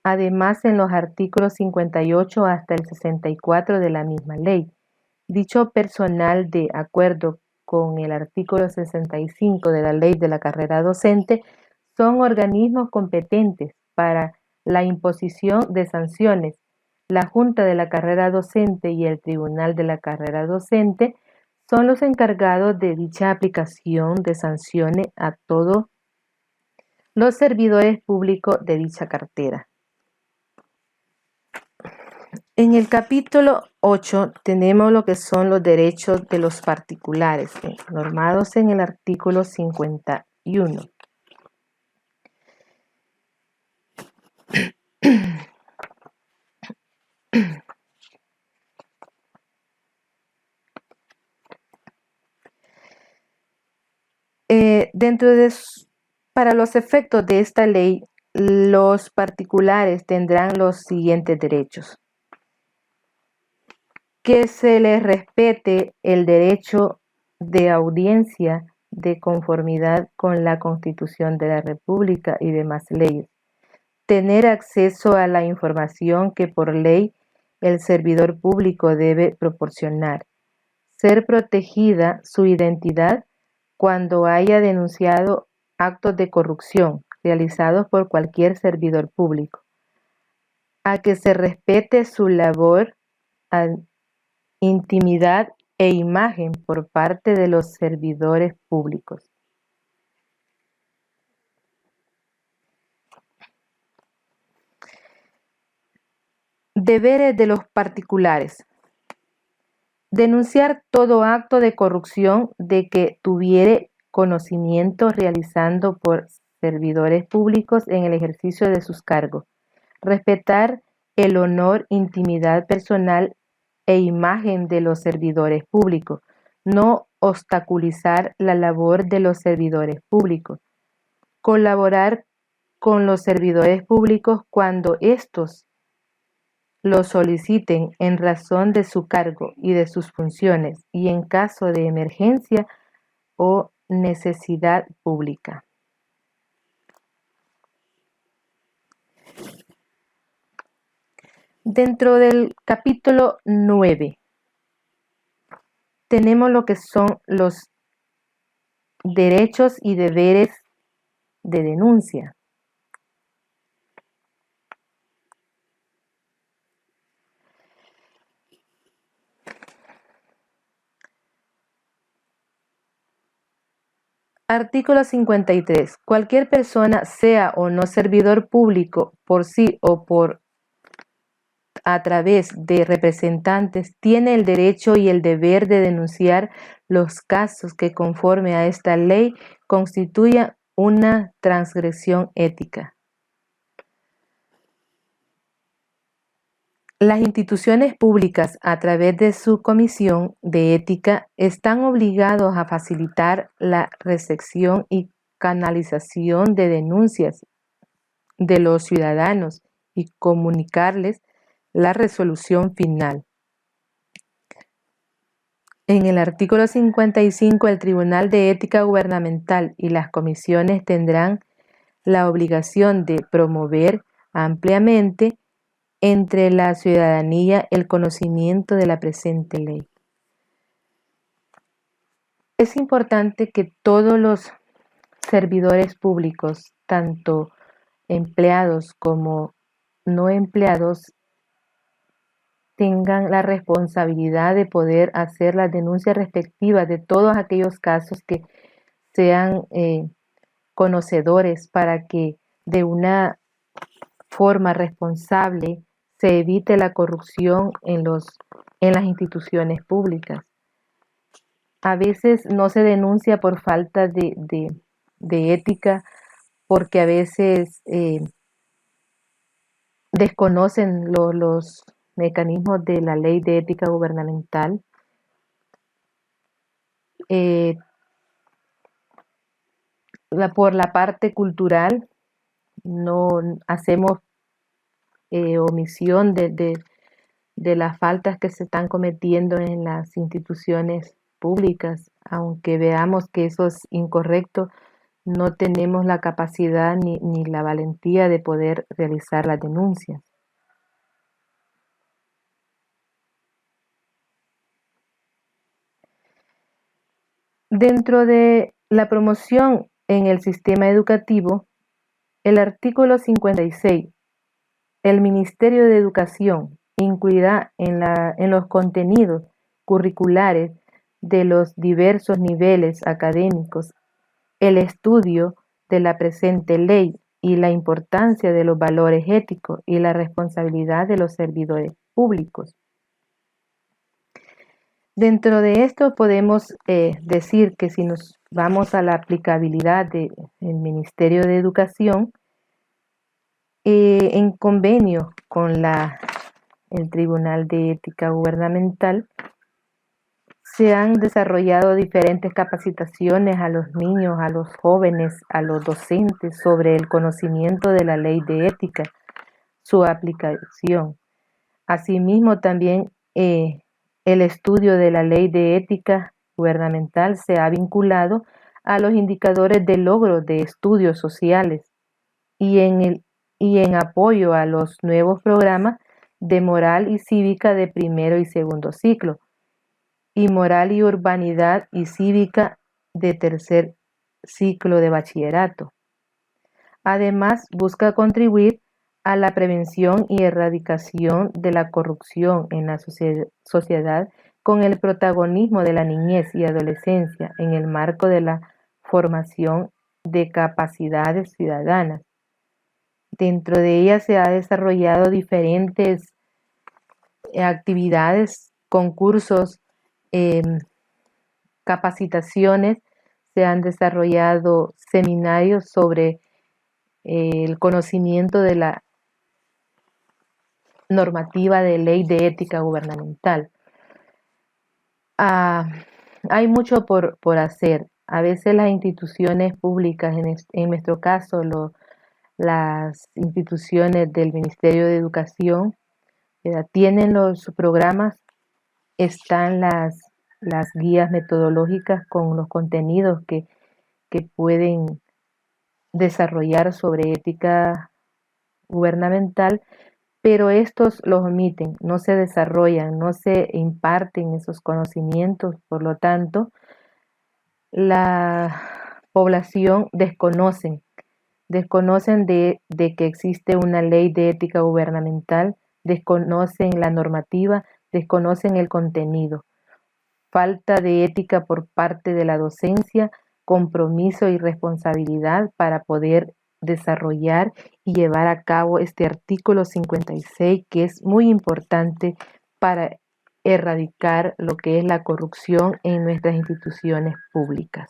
además en los artículos 58 hasta el 64 de la misma ley. Dicho personal, de acuerdo con el artículo 65 de la Ley de la Carrera Docente, son organismos competentes para la imposición de sanciones. La Junta de la Carrera Docente y el Tribunal de la Carrera Docente son los encargados de dicha aplicación de sanciones a todos los servidores públicos de dicha cartera. En el capítulo 8 tenemos lo que son los derechos de los particulares, normados en el artículo 51. Para los efectos de esta ley, los particulares tendrán los siguientes derechos: que se les respete el derecho de audiencia de conformidad con la Constitución de la República y demás leyes, tener acceso a la información que por ley el servidor público debe proporcionar, ser protegida su identidad cuando haya denunciado actos de corrupción realizados por cualquier servidor público, a que se respete su labor, intimidad e imagen por parte de los servidores públicos. Deberes de los particulares: denunciar todo acto de corrupción de que tuviere conocimiento realizando por servidores públicos en el ejercicio de sus cargos, respetar el honor, intimidad personal e imagen de los servidores públicos, no obstaculizar la labor de los servidores públicos, colaborar con los servidores públicos cuando éstos lo soliciten en razón de su cargo y de sus funciones y en caso de emergencia o necesidad pública. Dentro del capítulo 9 tenemos lo que son los derechos y deberes de denuncia. Artículo 53. Cualquier persona, sea o no servidor público, por sí o a través de representantes, tiene el derecho y el deber de denunciar los casos que, conforme a esta ley, constituyan una transgresión ética. Las instituciones públicas, a través de su Comisión de Ética, están obligados a facilitar la recepción y canalización de denuncias de los ciudadanos y comunicarles la resolución final. En el artículo 55, el Tribunal de Ética Gubernamental y las comisiones tendrán la obligación de promover ampliamente entre la ciudadanía el conocimiento de la presente ley. Es importante que todos los servidores públicos, tanto empleados como no empleados, tengan la responsabilidad de poder hacer las denuncias respectivas de todos aquellos casos que sean conocedores, para que de una forma responsable se evite la corrupción en las instituciones públicas. A veces no se denuncia por falta de ética, porque a veces desconocen los mecanismos de la ley de ética gubernamental. Eh, por la parte cultural, no hacemos omisión de las faltas que se están cometiendo en las instituciones públicas. Aunque veamos que eso es incorrecto, no tenemos la capacidad ni la valentía de poder realizar las denuncias. Dentro de la promoción en el sistema educativo, el artículo 56, el Ministerio de Educación incluirá en los contenidos curriculares de los diversos niveles académicos el estudio de la presente ley y la importancia de los valores éticos y la responsabilidad de los servidores públicos. Dentro de esto podemos decir que si nos vamos a la aplicabilidad del Ministerio de Educación, en convenio con el Tribunal de Ética Gubernamental, se han desarrollado diferentes capacitaciones a los niños, a los jóvenes, a los docentes sobre el conocimiento de la ley de ética, su aplicación. Asimismo, también el estudio de la ley de ética gubernamental se ha vinculado a los indicadores de logro de estudios sociales y en apoyo a los nuevos programas de moral y cívica de primero y segundo ciclo, y moral y urbanidad y cívica de tercer ciclo de bachillerato. Además, busca contribuir a la prevención y erradicación de la corrupción en la sociedad con el protagonismo de la niñez y adolescencia en el marco de la formación de capacidades ciudadanas. Dentro de ella se ha desarrollado diferentes actividades, concursos, capacitaciones, se han desarrollado seminarios sobre el conocimiento de la normativa de ley de ética gubernamental. Hay mucho por hacer. A veces las instituciones públicas, en nuestro caso las instituciones del Ministerio de Educación, tienen los programas, están las guías metodológicas con los contenidos que pueden desarrollar sobre ética gubernamental, pero estos los omiten, no se desarrollan, no se imparten esos conocimientos, por lo tanto, la población desconocen de que existe una ley de ética gubernamental, desconocen la normativa, desconocen el contenido. Falta de ética por parte de la docencia, compromiso y responsabilidad para poder desarrollar y llevar a cabo este artículo 56, que es muy importante para erradicar lo que es la corrupción en nuestras instituciones públicas.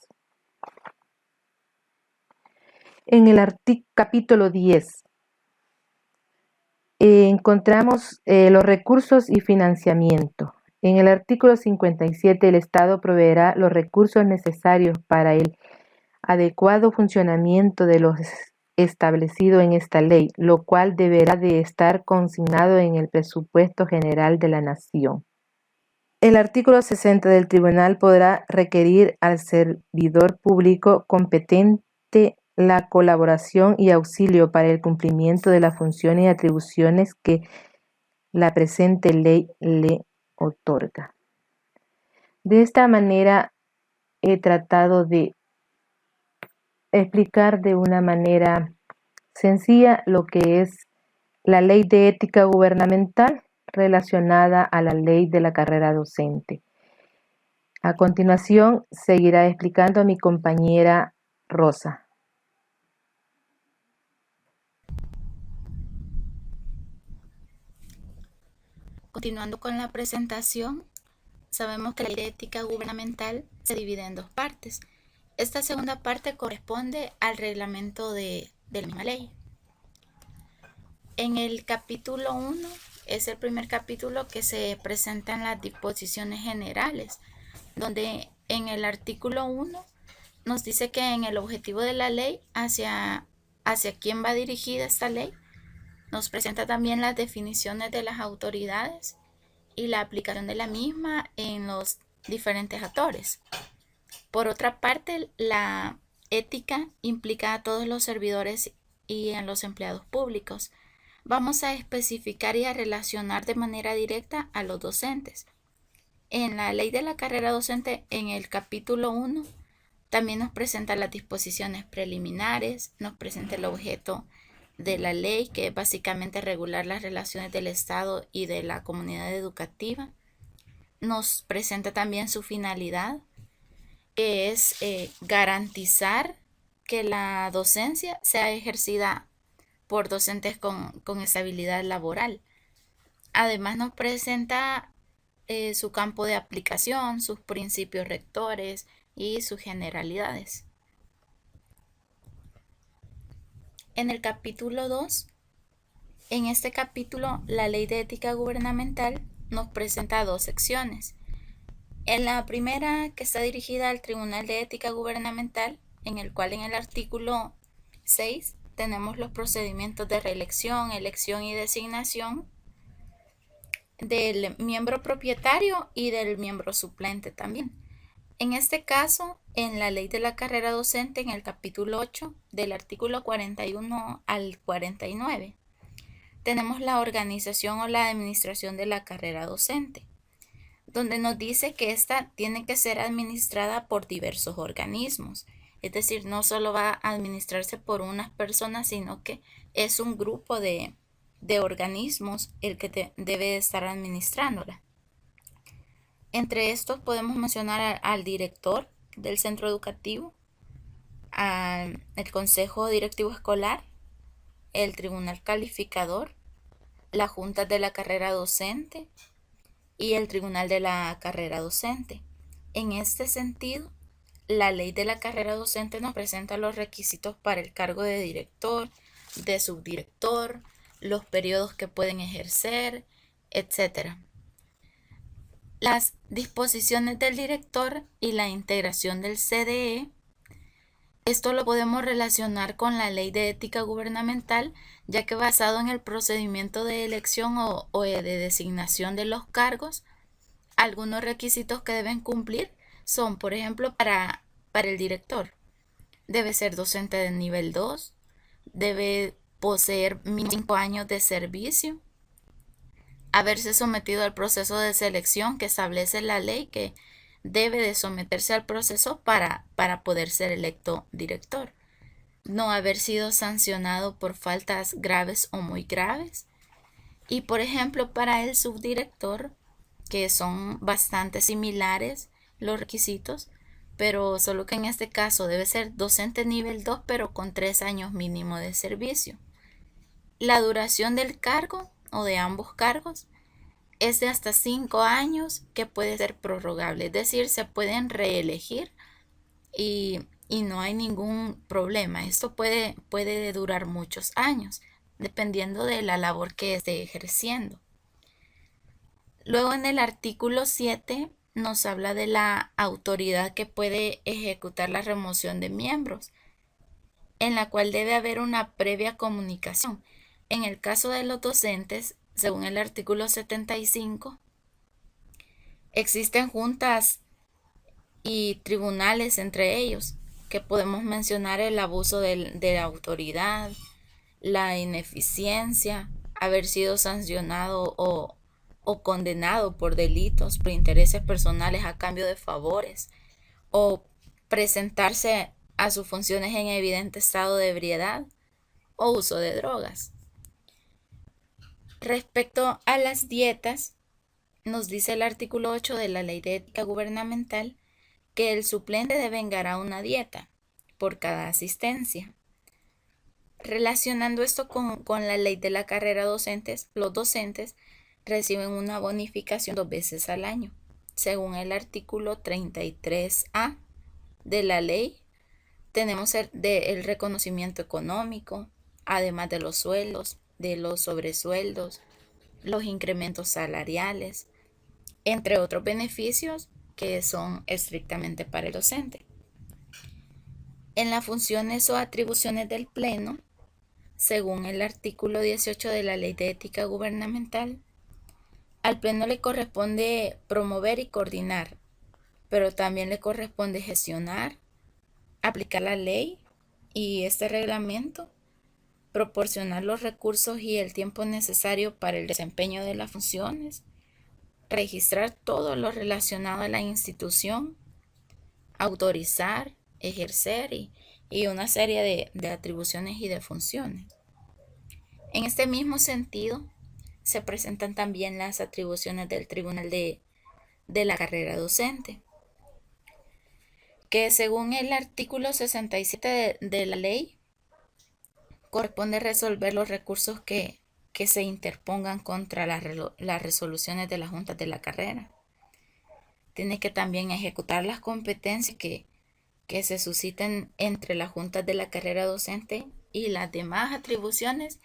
En el capítulo 10 encontramos los recursos y financiamiento. En el artículo 57, el Estado proveerá los recursos necesarios para el adecuado funcionamiento de los establecido en esta ley, lo cual deberá de estar consignado en el presupuesto general de la Nación. El artículo 60 del Tribunal podrá requerir al servidor público competente la colaboración y auxilio para el cumplimiento de las funciones y atribuciones que la presente ley le otorga. De esta manera he tratado de explicar de una manera sencilla lo que es la ley de ética gubernamental relacionada a la ley de la carrera docente. A continuación, seguirá explicando a mi compañera Rosa. Continuando con la presentación, sabemos que la ley de ética gubernamental se divide en dos partes. Esta segunda parte corresponde al reglamento de la misma ley. En el capítulo 1 es el primer capítulo que se presentan las disposiciones generales, donde en el artículo 1 nos dice que en el objetivo de la ley, hacia quién va dirigida esta ley, nos presenta también las definiciones de las autoridades y la aplicación de la misma en los diferentes actores. Por otra parte, la ética implica a todos los servidores y a los empleados públicos. Vamos a especificar y a relacionar de manera directa a los docentes. En la ley de la carrera docente, en el capítulo 1, también nos presenta las disposiciones preliminares, nos presenta el objeto de la ley, que es básicamente regular las relaciones del Estado y de la comunidad educativa. Nos presenta también su finalidad, que es garantizar que la docencia sea ejercida por docentes con estabilidad laboral. Además nos presenta su campo de aplicación, sus principios rectores y sus generalidades. En el capítulo 2, en este capítulo, la ley de ética gubernamental nos presenta dos secciones. En la primera, que está dirigida al Tribunal de Ética Gubernamental, en el cual en el artículo 6 tenemos los procedimientos de reelección, elección y designación del miembro propietario y del miembro suplente también. En este caso, en la ley de la carrera docente, en el capítulo 8, del artículo 41 al 49, tenemos la organización o la administración de la carrera docente, donde nos dice que esta tiene que ser administrada por diversos organismos. Es decir, no solo va a administrarse por unas personas, sino que es un grupo de organismos el que debe estar administrándola. Entre estos podemos mencionar al director del centro educativo, al consejo directivo escolar, el tribunal calificador, la junta de la carrera docente y el tribunal de la carrera docente. En este sentido, la ley de la carrera docente nos presenta los requisitos para el cargo de director, de subdirector, los periodos que pueden ejercer, etc. Las disposiciones del director y la integración del CDE, esto lo podemos relacionar con la ley de ética gubernamental, ya que basado en el procedimiento de elección o de designación de los cargos, algunos requisitos que deben cumplir son, por ejemplo, para el director, debe ser docente de nivel 2, debe poseer mínimo 5 años de servicio, haberse sometido al proceso de selección que establece la ley, que debe de someterse al proceso para poder ser electo director, no haber sido sancionado por faltas graves o muy graves. Y por ejemplo, para el subdirector, que son bastante similares los requisitos, pero solo que en este caso debe ser docente nivel 2, pero con 3 años mínimo de servicio. La duración del cargo o de ambos cargos es de hasta 5 años, que puede ser prorrogable, es decir, se pueden reelegir y no hay ningún problema. Esto puede durar muchos años, dependiendo de la labor que esté ejerciendo. Luego en el artículo 7 nos habla de la autoridad que puede ejecutar la remoción de miembros, en la cual debe haber una previa comunicación. En el caso de los docentes, según el artículo 75, existen juntas y tribunales entre ellos, que podemos mencionar el abuso de la autoridad, la ineficiencia, haber sido sancionado o condenado por delitos, por intereses personales a cambio de favores, o presentarse a sus funciones en evidente estado de ebriedad o uso de drogas. Respecto a las dietas, nos dice el artículo 8 de la Ley de Ética Gubernamental que el suplente devengará una dieta por cada asistencia. Relacionando esto con la ley de la carrera docentes, los docentes reciben una bonificación 2 veces al año, según el artículo 33A de la ley, tenemos el reconocimiento económico, además de los sueldos, de los sobresueldos, los incrementos salariales, entre otros beneficios que son estrictamente para el docente. En las funciones o atribuciones del Pleno, según el artículo 18 de la Ley de Ética Gubernamental, al Pleno le corresponde promover y coordinar, pero también le corresponde gestionar, aplicar la ley y este reglamento, proporcionar los recursos y el tiempo necesario para el desempeño de las funciones, registrar todo lo relacionado a la institución, autorizar, ejercer y una serie de atribuciones y de funciones. En este mismo sentido, se presentan también las atribuciones del Tribunal de la Carrera Docente, que según el artículo 67 de la ley, corresponde resolver los recursos que se interpongan contra las resoluciones de las juntas de la carrera. Tiene que también ejecutar las competencias que se susciten entre las juntas de la carrera docente y las demás atribuciones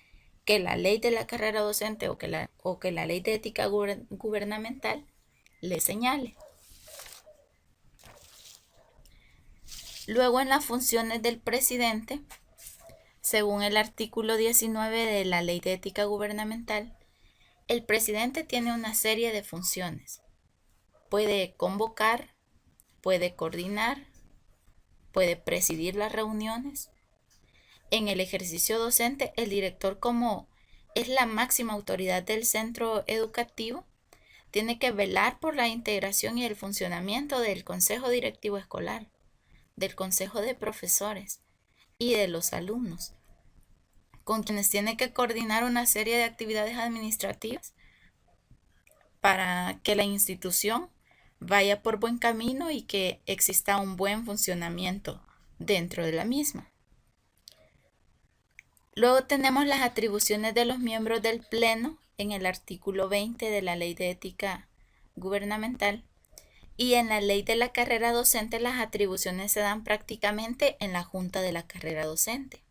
que la ley de la carrera docente o que la ley de ética gubernamental le señale. Luego, en las funciones del presidente, según el artículo 19 de la Ley de Ética Gubernamental, el presidente tiene una serie de funciones. Puede convocar, puede coordinar, puede presidir las reuniones. En el ejercicio docente, el director, como es la máxima autoridad del centro educativo, tiene que velar por la integración y el funcionamiento del consejo directivo escolar, del consejo de profesores y de los alumnos, con quienes tiene que coordinar una serie de actividades administrativas para que la institución vaya por buen camino y que exista un buen funcionamiento dentro de la misma. Luego tenemos las atribuciones de los miembros del Pleno en el artículo 20 de la Ley de Ética Gubernamental, y en la Ley de la Carrera Docente las atribuciones se dan prácticamente en la Junta de la Carrera Docente,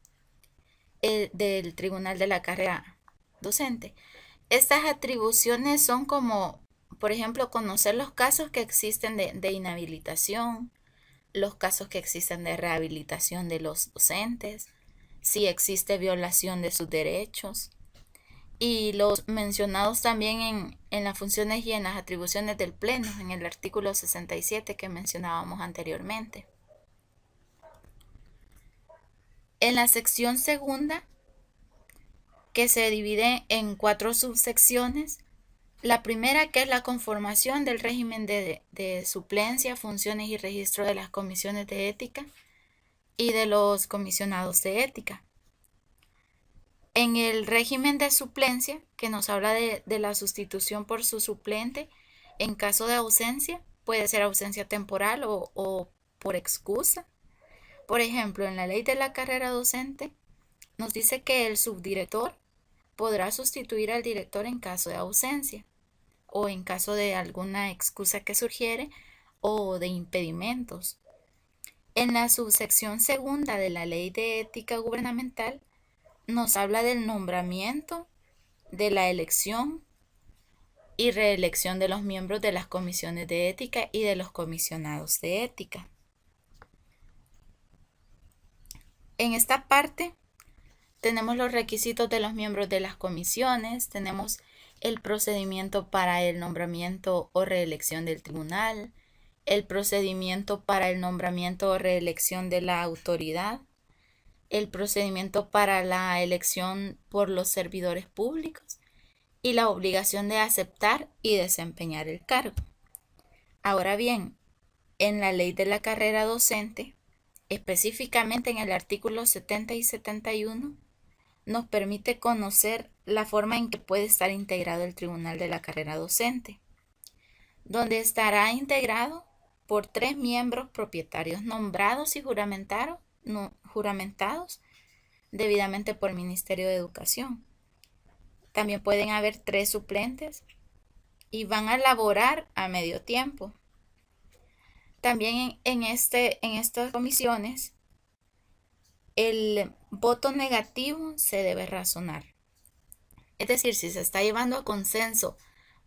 del Tribunal de la Carrera Docente. Estas atribuciones son como, por ejemplo, conocer los casos que existen de inhabilitación, los casos que existen de rehabilitación de los docentes, si existe violación de sus derechos, y los mencionados también en las funciones y en las atribuciones del Pleno, en el artículo 67 que mencionábamos anteriormente. En la sección segunda, que se divide en 4 subsecciones, la primera, que es la conformación del régimen de suplencia, funciones y registro de las comisiones de ética y de los comisionados de ética. En el régimen de suplencia, que nos habla de la sustitución por su suplente en caso de ausencia, puede ser ausencia temporal o por excusa. Por ejemplo, en la ley de la carrera docente nos dice que el subdirector podrá sustituir al director en caso de ausencia o en caso de alguna excusa que surgiere o de impedimentos. En la subsección segunda de la Ley de Ética Gubernamental nos habla del nombramiento, de la elección y reelección de los miembros de las comisiones de ética y de los comisionados de ética. En esta parte tenemos los requisitos de los miembros de las comisiones, tenemos el procedimiento para el nombramiento o reelección del tribunal, el procedimiento para el nombramiento o reelección de la autoridad, el procedimiento para la elección por los servidores públicos y la obligación de aceptar y desempeñar el cargo. Ahora bien, en la ley de la carrera docente, específicamente en el artículo 70 y 71, nos permite conocer la forma en que puede estar integrado el Tribunal de la Carrera Docente, donde estará integrado por 3 miembros propietarios nombrados y juramentados debidamente por el Ministerio de Educación. También pueden haber 3 suplentes y van a laborar a medio tiempo. También en estas comisiones, el voto negativo se debe razonar. Es decir, si se está llevando a consenso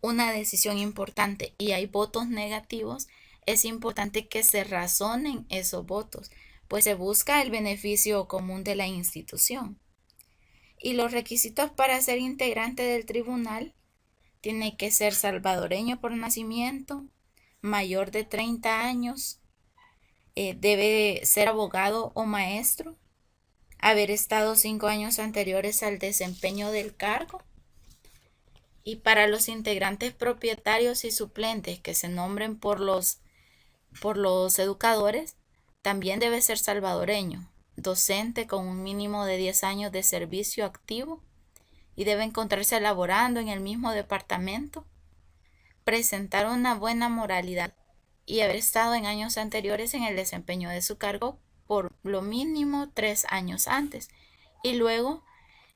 una decisión importante y hay votos negativos, es importante que se razonen esos votos, pues se busca el beneficio común de la institución. Y los requisitos para ser integrante del tribunal: tiene que ser salvadoreño por nacimiento, mayor de 30 años, debe ser abogado o maestro, haber estado 5 años anteriores al desempeño del cargo. Y para los integrantes propietarios y suplentes que se nombren por los educadores, también debe ser salvadoreño, docente con un mínimo de 10 años de servicio activo y debe encontrarse laborando en el mismo departamento, presentar una buena moralidad y haber estado en años anteriores en el desempeño de su cargo por lo mínimo 3 años antes. Y luego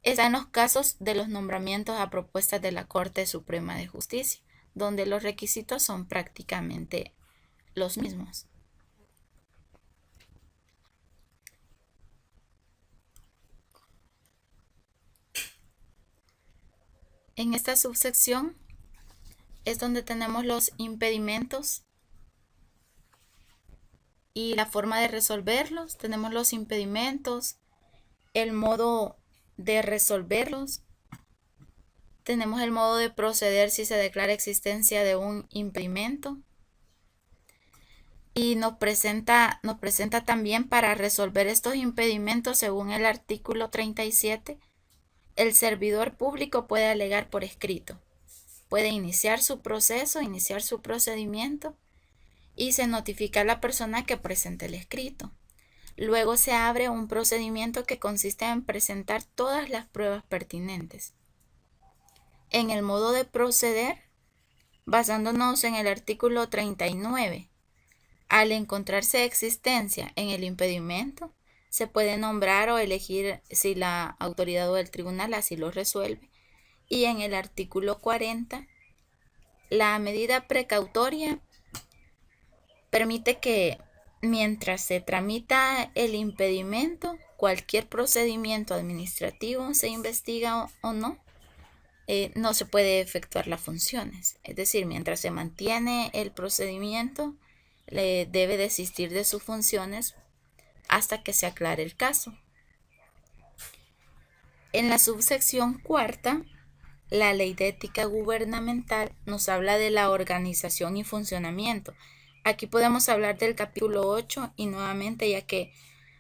están los casos de los nombramientos a propuestas de la Corte Suprema de Justicia, donde los requisitos son prácticamente los mismos. En esta subsección es donde tenemos los impedimentos y la forma de resolverlos. Tenemos los impedimentos, el modo de resolverlos, tenemos el modo de proceder si se declara existencia de un impedimento y nos presenta también para resolver estos impedimentos según el artículo 37. El servidor público puede alegar por escrito, puede iniciar su proceso, iniciar su procedimiento y se notifica a la persona que presente el escrito. Luego se abre un procedimiento que consiste en presentar todas las pruebas pertinentes. En el modo de proceder, basándonos en el artículo 39, al encontrarse existencia en el impedimento, se puede nombrar o elegir si la autoridad o el tribunal así lo resuelve. Y en el artículo 40, la medida precautoria permite que mientras se tramita el impedimento, cualquier procedimiento administrativo, se investiga o no, no se puede efectuar las funciones. Es decir, mientras se mantiene el procedimiento, debe desistir de sus funciones hasta que se aclare el caso. En la subsección cuarta, la Ley de Ética Gubernamental nos habla de la organización y funcionamiento. Aquí podemos hablar del capítulo 8 y nuevamente ya que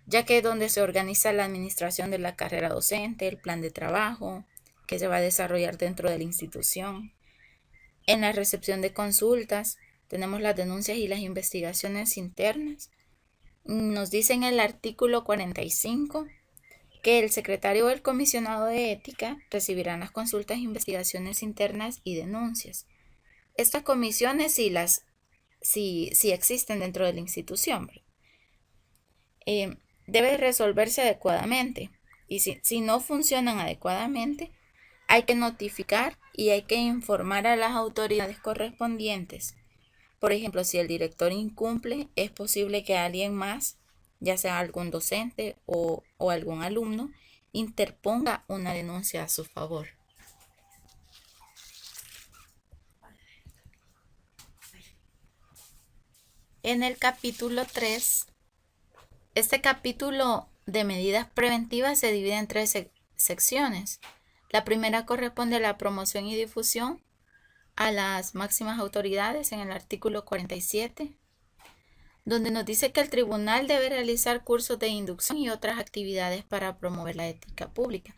es donde se organiza la administración de la carrera docente, el plan de trabajo que se va a desarrollar dentro de la institución. En la recepción de consultas tenemos las denuncias y las investigaciones internas. Nos dice en el artículo 45 que el secretario o el comisionado de ética recibirán las consultas, investigaciones internas y denuncias. Estas comisiones si existen dentro de la institución, debe resolverse adecuadamente. Y si no funcionan adecuadamente, hay que notificar y hay que informar a las autoridades correspondientes. Por ejemplo, si el director incumple, es posible que alguien más, ya sea algún docente o algún alumno, interponga una denuncia a su favor. En el capítulo 3, este capítulo de medidas preventivas se divide en 3 secciones. La primera corresponde a la promoción y difusión a las máximas autoridades en el artículo 47, donde nos dice que el tribunal debe realizar cursos de inducción y otras actividades para promover la ética pública.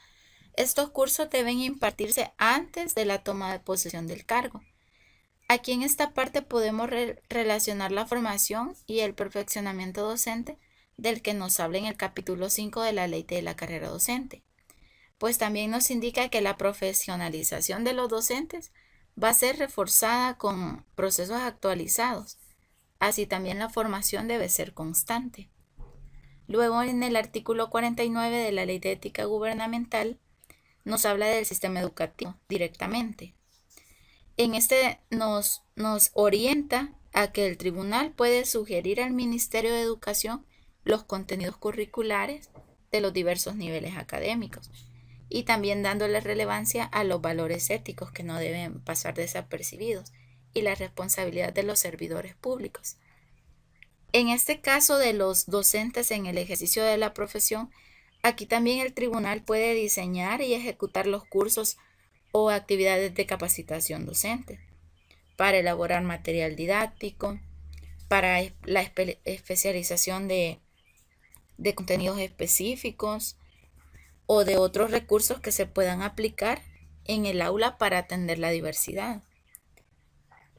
Estos cursos deben impartirse antes de la toma de posesión del cargo. Aquí en esta parte podemos relacionar la formación y el perfeccionamiento docente del que nos habla en el capítulo 5 de la Ley de la Carrera Docente, pues también nos indica que la profesionalización de los docentes va a ser reforzada con procesos actualizados. Así también la formación debe ser constante. Luego, en el artículo 49 de la Ley de Ética Gubernamental, nos habla del sistema educativo directamente. En este nos orienta a que el tribunal puede sugerir al Ministerio de Educación los contenidos curriculares de los diversos niveles académicos y también dándole relevancia a los valores éticos que no deben pasar desapercibidos y la responsabilidad de los servidores públicos. En este caso de los docentes en el ejercicio de la profesión, aquí también el tribunal puede diseñar y ejecutar los cursos o actividades de capacitación docente para elaborar material didáctico, para la especialización de contenidos específicos o de otros recursos que se puedan aplicar en el aula para atender la diversidad.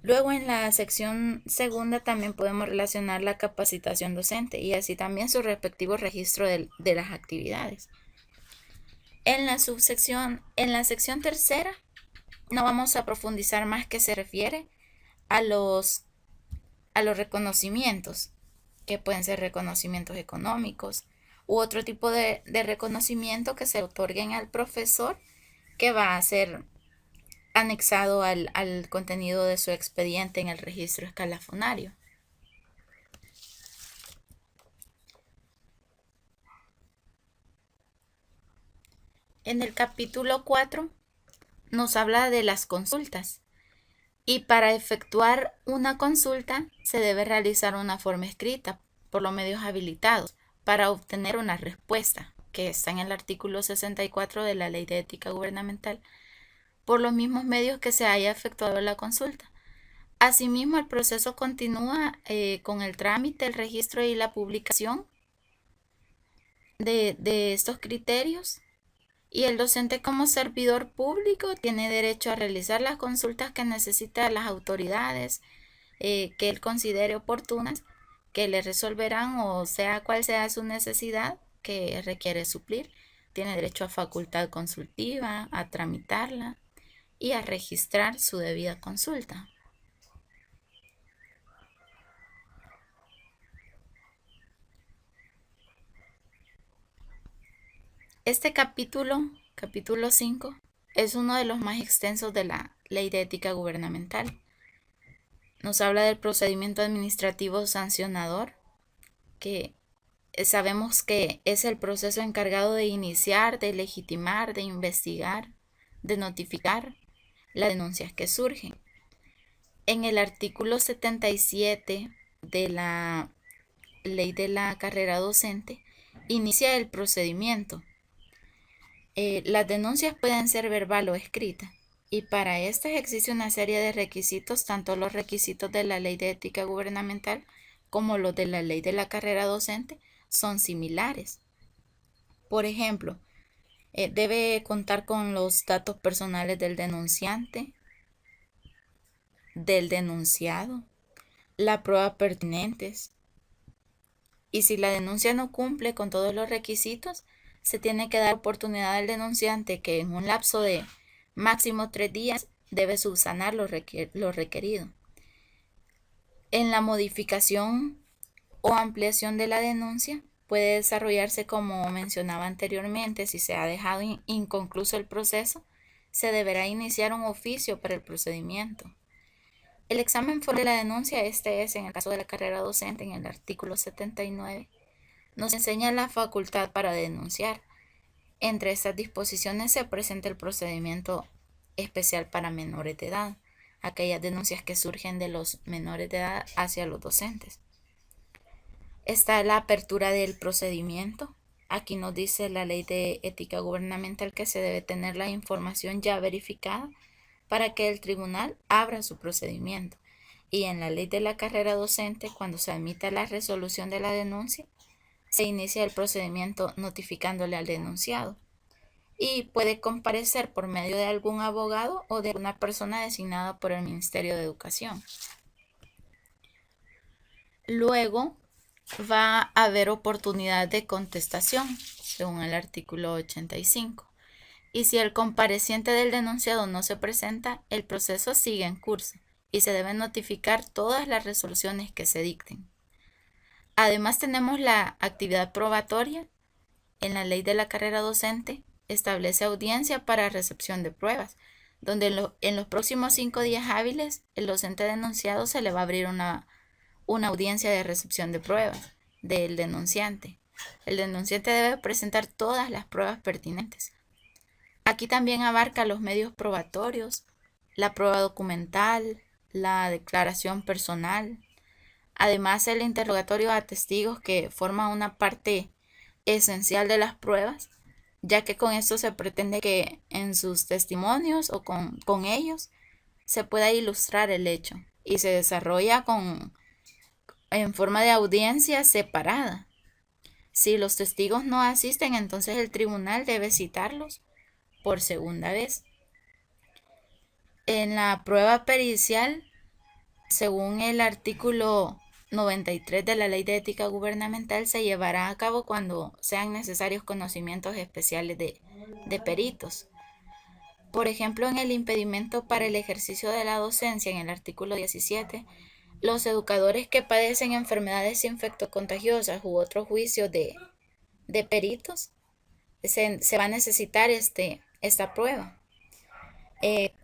Luego en la sección segunda también podemos relacionar la capacitación docente y así también su respectivo registro de las actividades. En la sección tercera, no vamos a profundizar más, que se refiere a los reconocimientos, que pueden ser reconocimientos económicos u otro tipo de reconocimiento que se otorguen al profesor, que va a ser anexado al contenido de su expediente en el registro escalafonario. En el capítulo 4 nos habla de las consultas. Y para efectuar una consulta se debe realizar una forma escrita por los medios habilitados para obtener una respuesta, que está en el artículo 64 de la Ley de Ética Gubernamental, por los mismos medios que se haya efectuado la consulta. Asimismo, el proceso continúa con el trámite, el registro y la publicación de estos criterios. Y el docente, como servidor público, tiene derecho a realizar las consultas que necesita las autoridades, que él considere oportunas, que le resolverán, o sea cual sea su necesidad que requiere suplir. Tiene derecho a facultad consultiva, a tramitarla y a registrar su debida consulta. Este capítulo 5, es uno de los más extensos de la Ley de Ética Gubernamental. Nos habla del procedimiento administrativo sancionador, que sabemos que es el proceso encargado de iniciar, de legitimar, de investigar, de notificar las denuncias que surgen. En el artículo 77 de la Ley de la Carrera Docente inicia el procedimiento. Las denuncias pueden ser verbal o escrita, y para estas existe una serie de requisitos, tanto los requisitos de la Ley de Ética Gubernamental como los de la Ley de la Carrera Docente son similares. Por ejemplo, debe contar con los datos personales del denunciante, del denunciado, la prueba pertinentes, y si la denuncia no cumple con todos los requisitos, se tiene que dar oportunidad al denunciante que en un lapso de máximo 3 días debe subsanar lo requerido. En la modificación o ampliación de la denuncia puede desarrollarse como mencionaba anteriormente. Si se ha dejado inconcluso el proceso, se deberá iniciar un oficio para el procedimiento. El examen fue de la denuncia, este es en el caso de la carrera docente, en el artículo 79, nos enseña la facultad para denunciar. Entre estas disposiciones se presenta el procedimiento especial para menores de edad, aquellas denuncias que surgen de los menores de edad hacia los docentes. Está la apertura del procedimiento. Aquí nos dice la Ley de Ética Gubernamental que se debe tener la información ya verificada para que el tribunal abra su procedimiento. Y en la Ley de la Carrera Docente, cuando se admita la resolución de la denuncia, se inicia el procedimiento notificándole al denunciado y puede comparecer por medio de algún abogado o de una persona designada por el Ministerio de Educación. Luego va a haber oportunidad de contestación, según el artículo 85. Y si el compareciente del denunciado no se presenta, el proceso sigue en curso y se deben notificar todas las resoluciones que se dicten. Además tenemos la actividad probatoria. En la Ley de la Carrera Docente establece audiencia para recepción de pruebas, donde en los próximos 5 días hábiles el docente denunciado se le va a abrir una audiencia de recepción de pruebas del denunciante. El denunciante debe presentar todas las pruebas pertinentes. Aquí también abarca los medios probatorios, la prueba documental, la declaración personal, además el interrogatorio a testigos, que forma una parte esencial de las pruebas, ya que con esto se pretende que en sus testimonios o con ellos se pueda ilustrar el hecho, y se desarrolla en forma de audiencia separada. Si los testigos no asisten, entonces el tribunal debe citarlos por segunda vez. En la prueba pericial, según el artículo 93 de la Ley de Ética Gubernamental, se llevará a cabo cuando sean necesarios conocimientos especiales de peritos. Por ejemplo, en el impedimento para el ejercicio de la docencia, en el artículo 17, los educadores que padecen enfermedades infectocontagiosas u otros juicios de peritos, se va a necesitar esta prueba.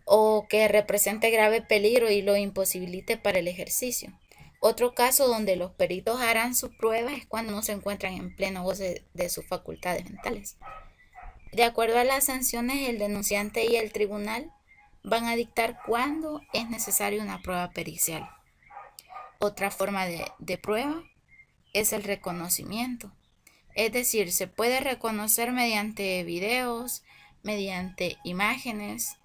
O que represente grave peligro y lo imposibilite para el ejercicio. Otro caso donde los peritos harán su prueba es cuando no se encuentran en pleno goce de sus facultades mentales. De acuerdo a las sanciones, el denunciante y el tribunal van a dictar cuándo es necesaria una prueba pericial. Otra forma de prueba es el reconocimiento. Es decir, se puede reconocer mediante videos, mediante imágenes,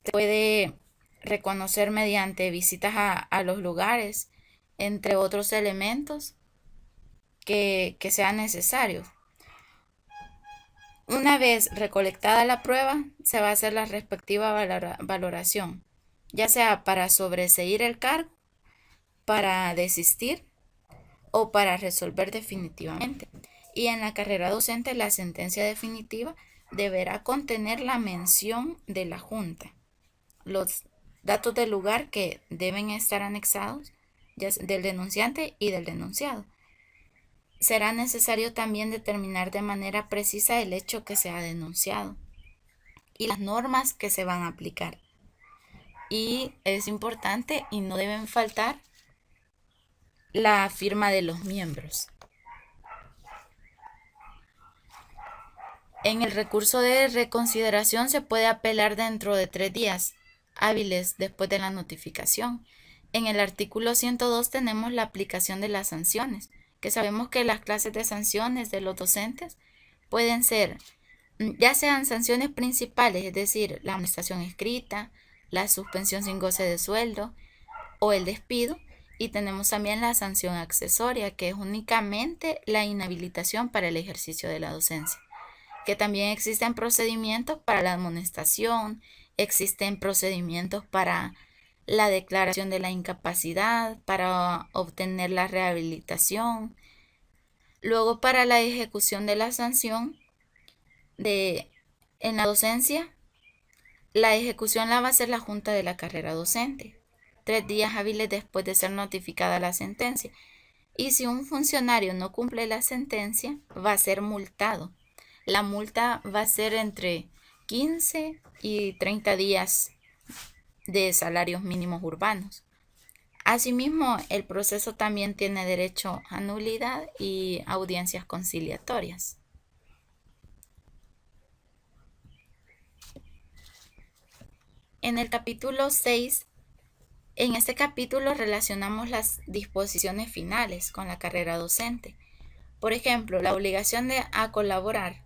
se puede reconocer mediante visitas a los lugares, entre otros elementos que sean necesarios. Una vez recolectada la prueba, se va a hacer la respectiva valoración, ya sea para sobreseír el cargo, para desistir o para resolver definitivamente. Y en la carrera docente, la sentencia definitiva deberá contener la mención de la Junta, los datos del lugar que deben estar anexados del denunciante y del denunciado. Será necesario también determinar de manera precisa el hecho que se ha denunciado y las normas que se van a aplicar. Y es importante y no deben faltar la firma de los miembros. En el recurso de reconsideración se puede apelar dentro de 3 días hábiles después de la notificación. En el artículo 102 tenemos la aplicación de las sanciones, que sabemos que las clases de sanciones de los docentes pueden ser, ya sean sanciones principales, es decir, la amonestación escrita, la suspensión sin goce de sueldo o el despido, y tenemos también la sanción accesoria, que es únicamente la inhabilitación para el ejercicio de la docencia. Que también existen procedimientos para la amonestación, existen procedimientos para la declaración de la incapacidad, para obtener la rehabilitación. Luego, para la ejecución de la sanción en la docencia, la ejecución la va a hacer la Junta de la carrera docente, 3 días hábiles después de ser notificada la sentencia. Y si un funcionario no cumple la sentencia, va a ser multado. La multa va a ser entre 15 y 30 días de salarios mínimos urbanos. Asimismo, el proceso también tiene derecho a nulidad y audiencias conciliatorias. En el capítulo 6, en este capítulo relacionamos las disposiciones finales con la carrera docente. Por ejemplo, la obligación a colaborar.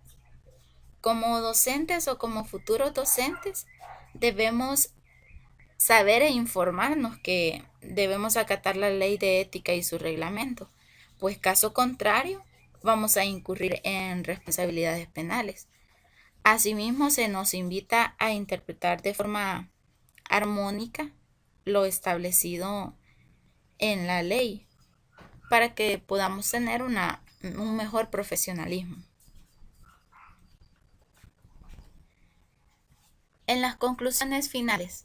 Como docentes o como futuros docentes, debemos saber e informarnos que debemos acatar la ley de ética y su reglamento, pues caso contrario, vamos a incurrir en responsabilidades penales. Asimismo, se nos invita a interpretar de forma armónica lo establecido en la ley para que podamos tener un mejor profesionalismo. En las conclusiones finales,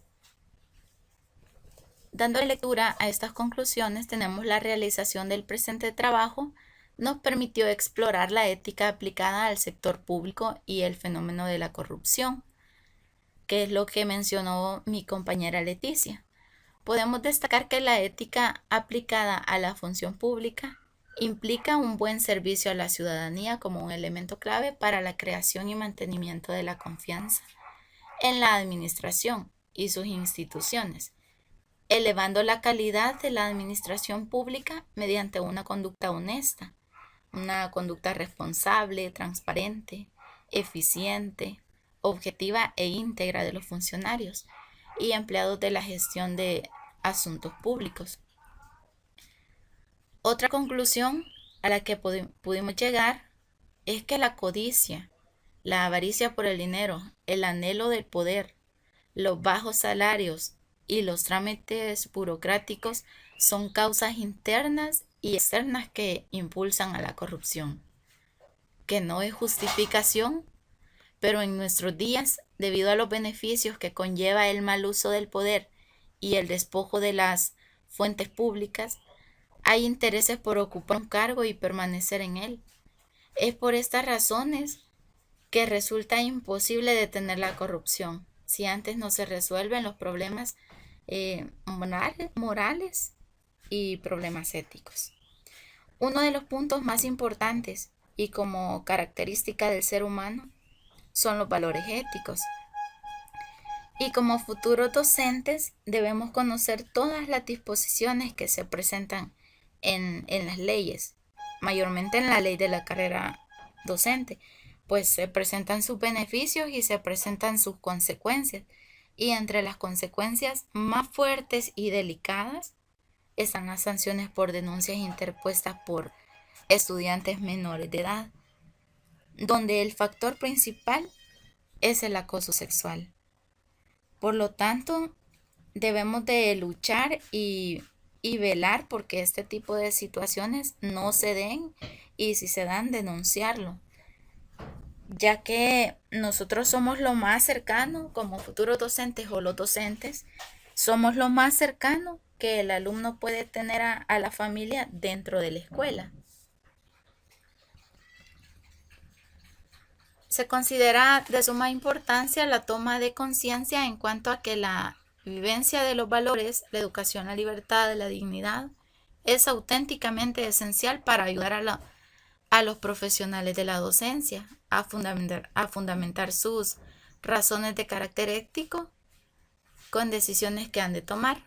dando lectura a estas conclusiones, tenemos la realización del presente trabajo nos permitió explorar la ética aplicada al sector público y el fenómeno de la corrupción. que es lo que mencionó mi compañera Leticia. Podemos destacar que la ética aplicada a la función pública implica un buen servicio a la ciudadanía como un elemento clave para la creación y mantenimiento de la confianza en la administración y sus instituciones, elevando la calidad de la administración pública mediante una conducta honesta, una conducta responsable, transparente, eficiente, objetiva e íntegra de los funcionarios y empleados de la gestión de asuntos públicos. Otra conclusión a la que pudimos llegar es que la codicia, la avaricia por el dinero, el anhelo del poder, los bajos salarios y los trámites burocráticos son causas internas y externas que impulsan a la corrupción, que no es justificación, pero en nuestros días, debido a los beneficios que conlleva el mal uso del poder y el despojo de las fuentes públicas, hay intereses por ocupar un cargo y permanecer en él. Es por estas razones que resulta imposible detener la corrupción si antes no se resuelven los problemas morales y problemas éticos. Uno de los puntos más importantes y como característica del ser humano son los valores éticos. Y como futuros docentes debemos conocer todas las disposiciones que se presentan en las leyes, mayormente en la ley de la carrera docente, pues se presentan sus beneficios y se presentan sus consecuencias. Y entre las consecuencias más fuertes y delicadas están las sanciones por denuncias interpuestas por estudiantes menores de edad, donde el factor principal es el acoso sexual. Por lo tanto, debemos de luchar y velar porque este tipo de situaciones no se den y si se dan, denunciarlo, ya que nosotros somos lo más cercano como futuros docentes o los docentes, somos lo más cercano que el alumno puede tener a la familia dentro de la escuela. Se considera de suma importancia la toma de conciencia en cuanto a que la vivencia de los valores, la educación, la libertad, la dignidad, es auténticamente esencial para ayudar a los profesionales de la docencia a fundamentar sus razones de carácter ético con decisiones que han de tomar.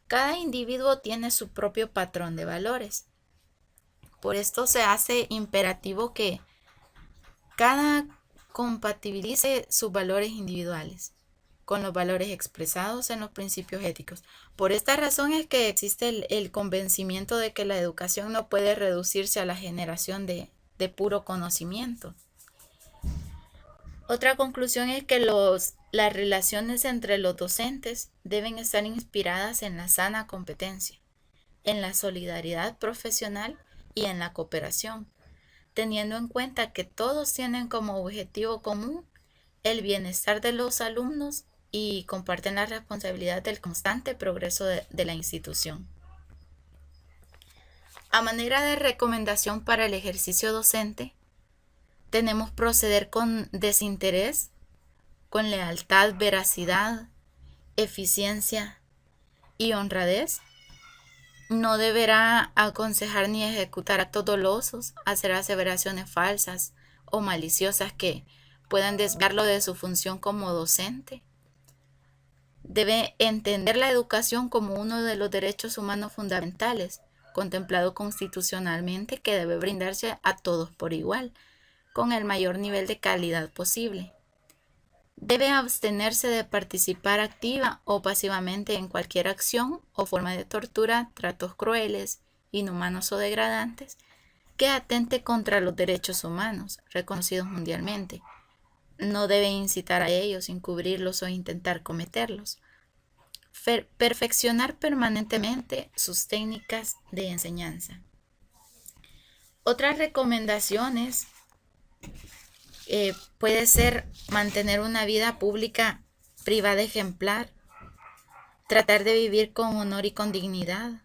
Cada individuo tiene su propio patrón de valores. Por esto se hace imperativo que cada compatibilice sus valores individuales con los valores expresados en los principios éticos. Por esta razón es que existe el convencimiento de que la educación no puede reducirse a la generación de puro conocimiento. Otra conclusión es que las relaciones entre los docentes deben estar inspiradas en la sana competencia, en la solidaridad profesional y en la cooperación, teniendo en cuenta que todos tienen como objetivo común el bienestar de los alumnos y comparten la responsabilidad del constante progreso de la institución. A manera de recomendación para el ejercicio docente, tenemos proceder con desinterés, con lealtad, veracidad, eficiencia y honradez. No deberá aconsejar ni ejecutar actos dolosos, hacer aseveraciones falsas o maliciosas que puedan desviarlo de su función como docente. Debe entender la educación como uno de los derechos humanos fundamentales, contemplado constitucionalmente, que debe brindarse a todos por igual, con el mayor nivel de calidad posible. Debe abstenerse de participar activa o pasivamente en cualquier acción o forma de tortura, tratos crueles, inhumanos o degradantes que atente contra los derechos humanos reconocidos mundialmente. No debe incitar a ellos, encubrirlos o intentar cometerlos. Perfeccionar permanentemente sus técnicas de enseñanza. Otras recomendaciones puede ser mantener una vida pública privada ejemplar, tratar de vivir con honor y con dignidad,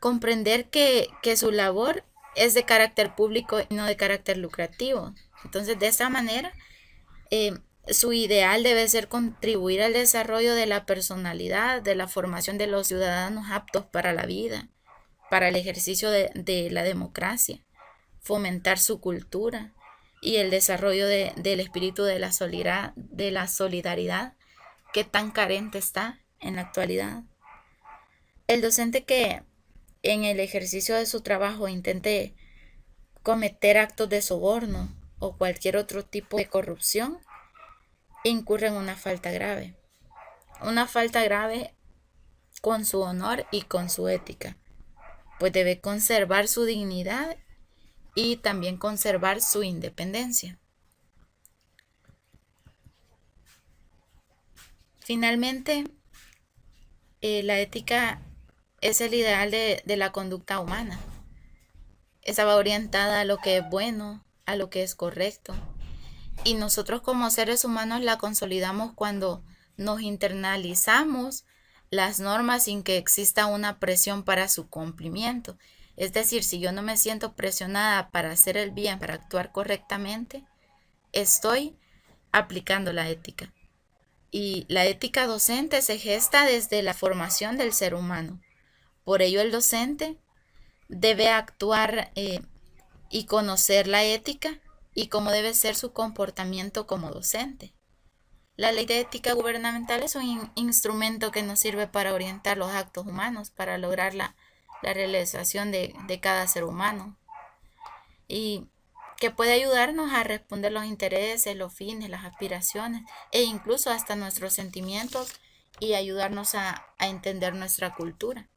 comprender que su labor es de carácter público y no de carácter lucrativo. Entonces, de esa manera, Su ideal debe ser contribuir al desarrollo de la personalidad, de la formación de los ciudadanos aptos para la vida, para el ejercicio de la democracia, fomentar su cultura y el desarrollo del espíritu de la solidaridad que tan carente está en la actualidad. El docente que en el ejercicio de su trabajo intente cometer actos de soborno o cualquier otro tipo de corrupción incurre en una falta grave. Una falta grave con su honor y con su ética, pues debe conservar su dignidad y también conservar su independencia. Finalmente, la ética es el ideal de la conducta humana. Estaba orientada a lo que es bueno, a lo que es correcto. Y nosotros como seres humanos la consolidamos cuando nos internalizamos las normas sin que exista una presión para su cumplimiento. Es decir, si yo no me siento presionada para hacer el bien, para actuar correctamente, estoy aplicando la ética. Y la ética docente se gesta desde la formación del ser humano. Por ello el docente debe actuar y conocer la ética y cómo debe ser su comportamiento como docente. La ley de ética gubernamental es un instrumento que nos sirve para orientar los actos humanos, para lograr la realización de cada ser humano y que puede ayudarnos a responder los intereses, los fines, las aspiraciones e incluso hasta nuestros sentimientos y ayudarnos a entender nuestra cultura.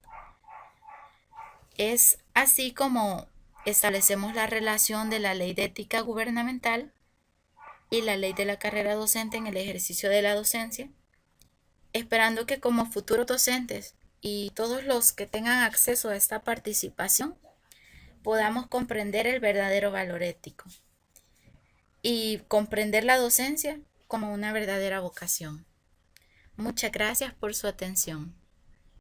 Es así como establecemos la relación de la ley de ética gubernamental y la ley de la carrera docente en el ejercicio de la docencia, esperando que como futuros docentes y todos los que tengan acceso a esta participación podamos comprender el verdadero valor ético y comprender la docencia como una verdadera vocación. Muchas gracias por su atención.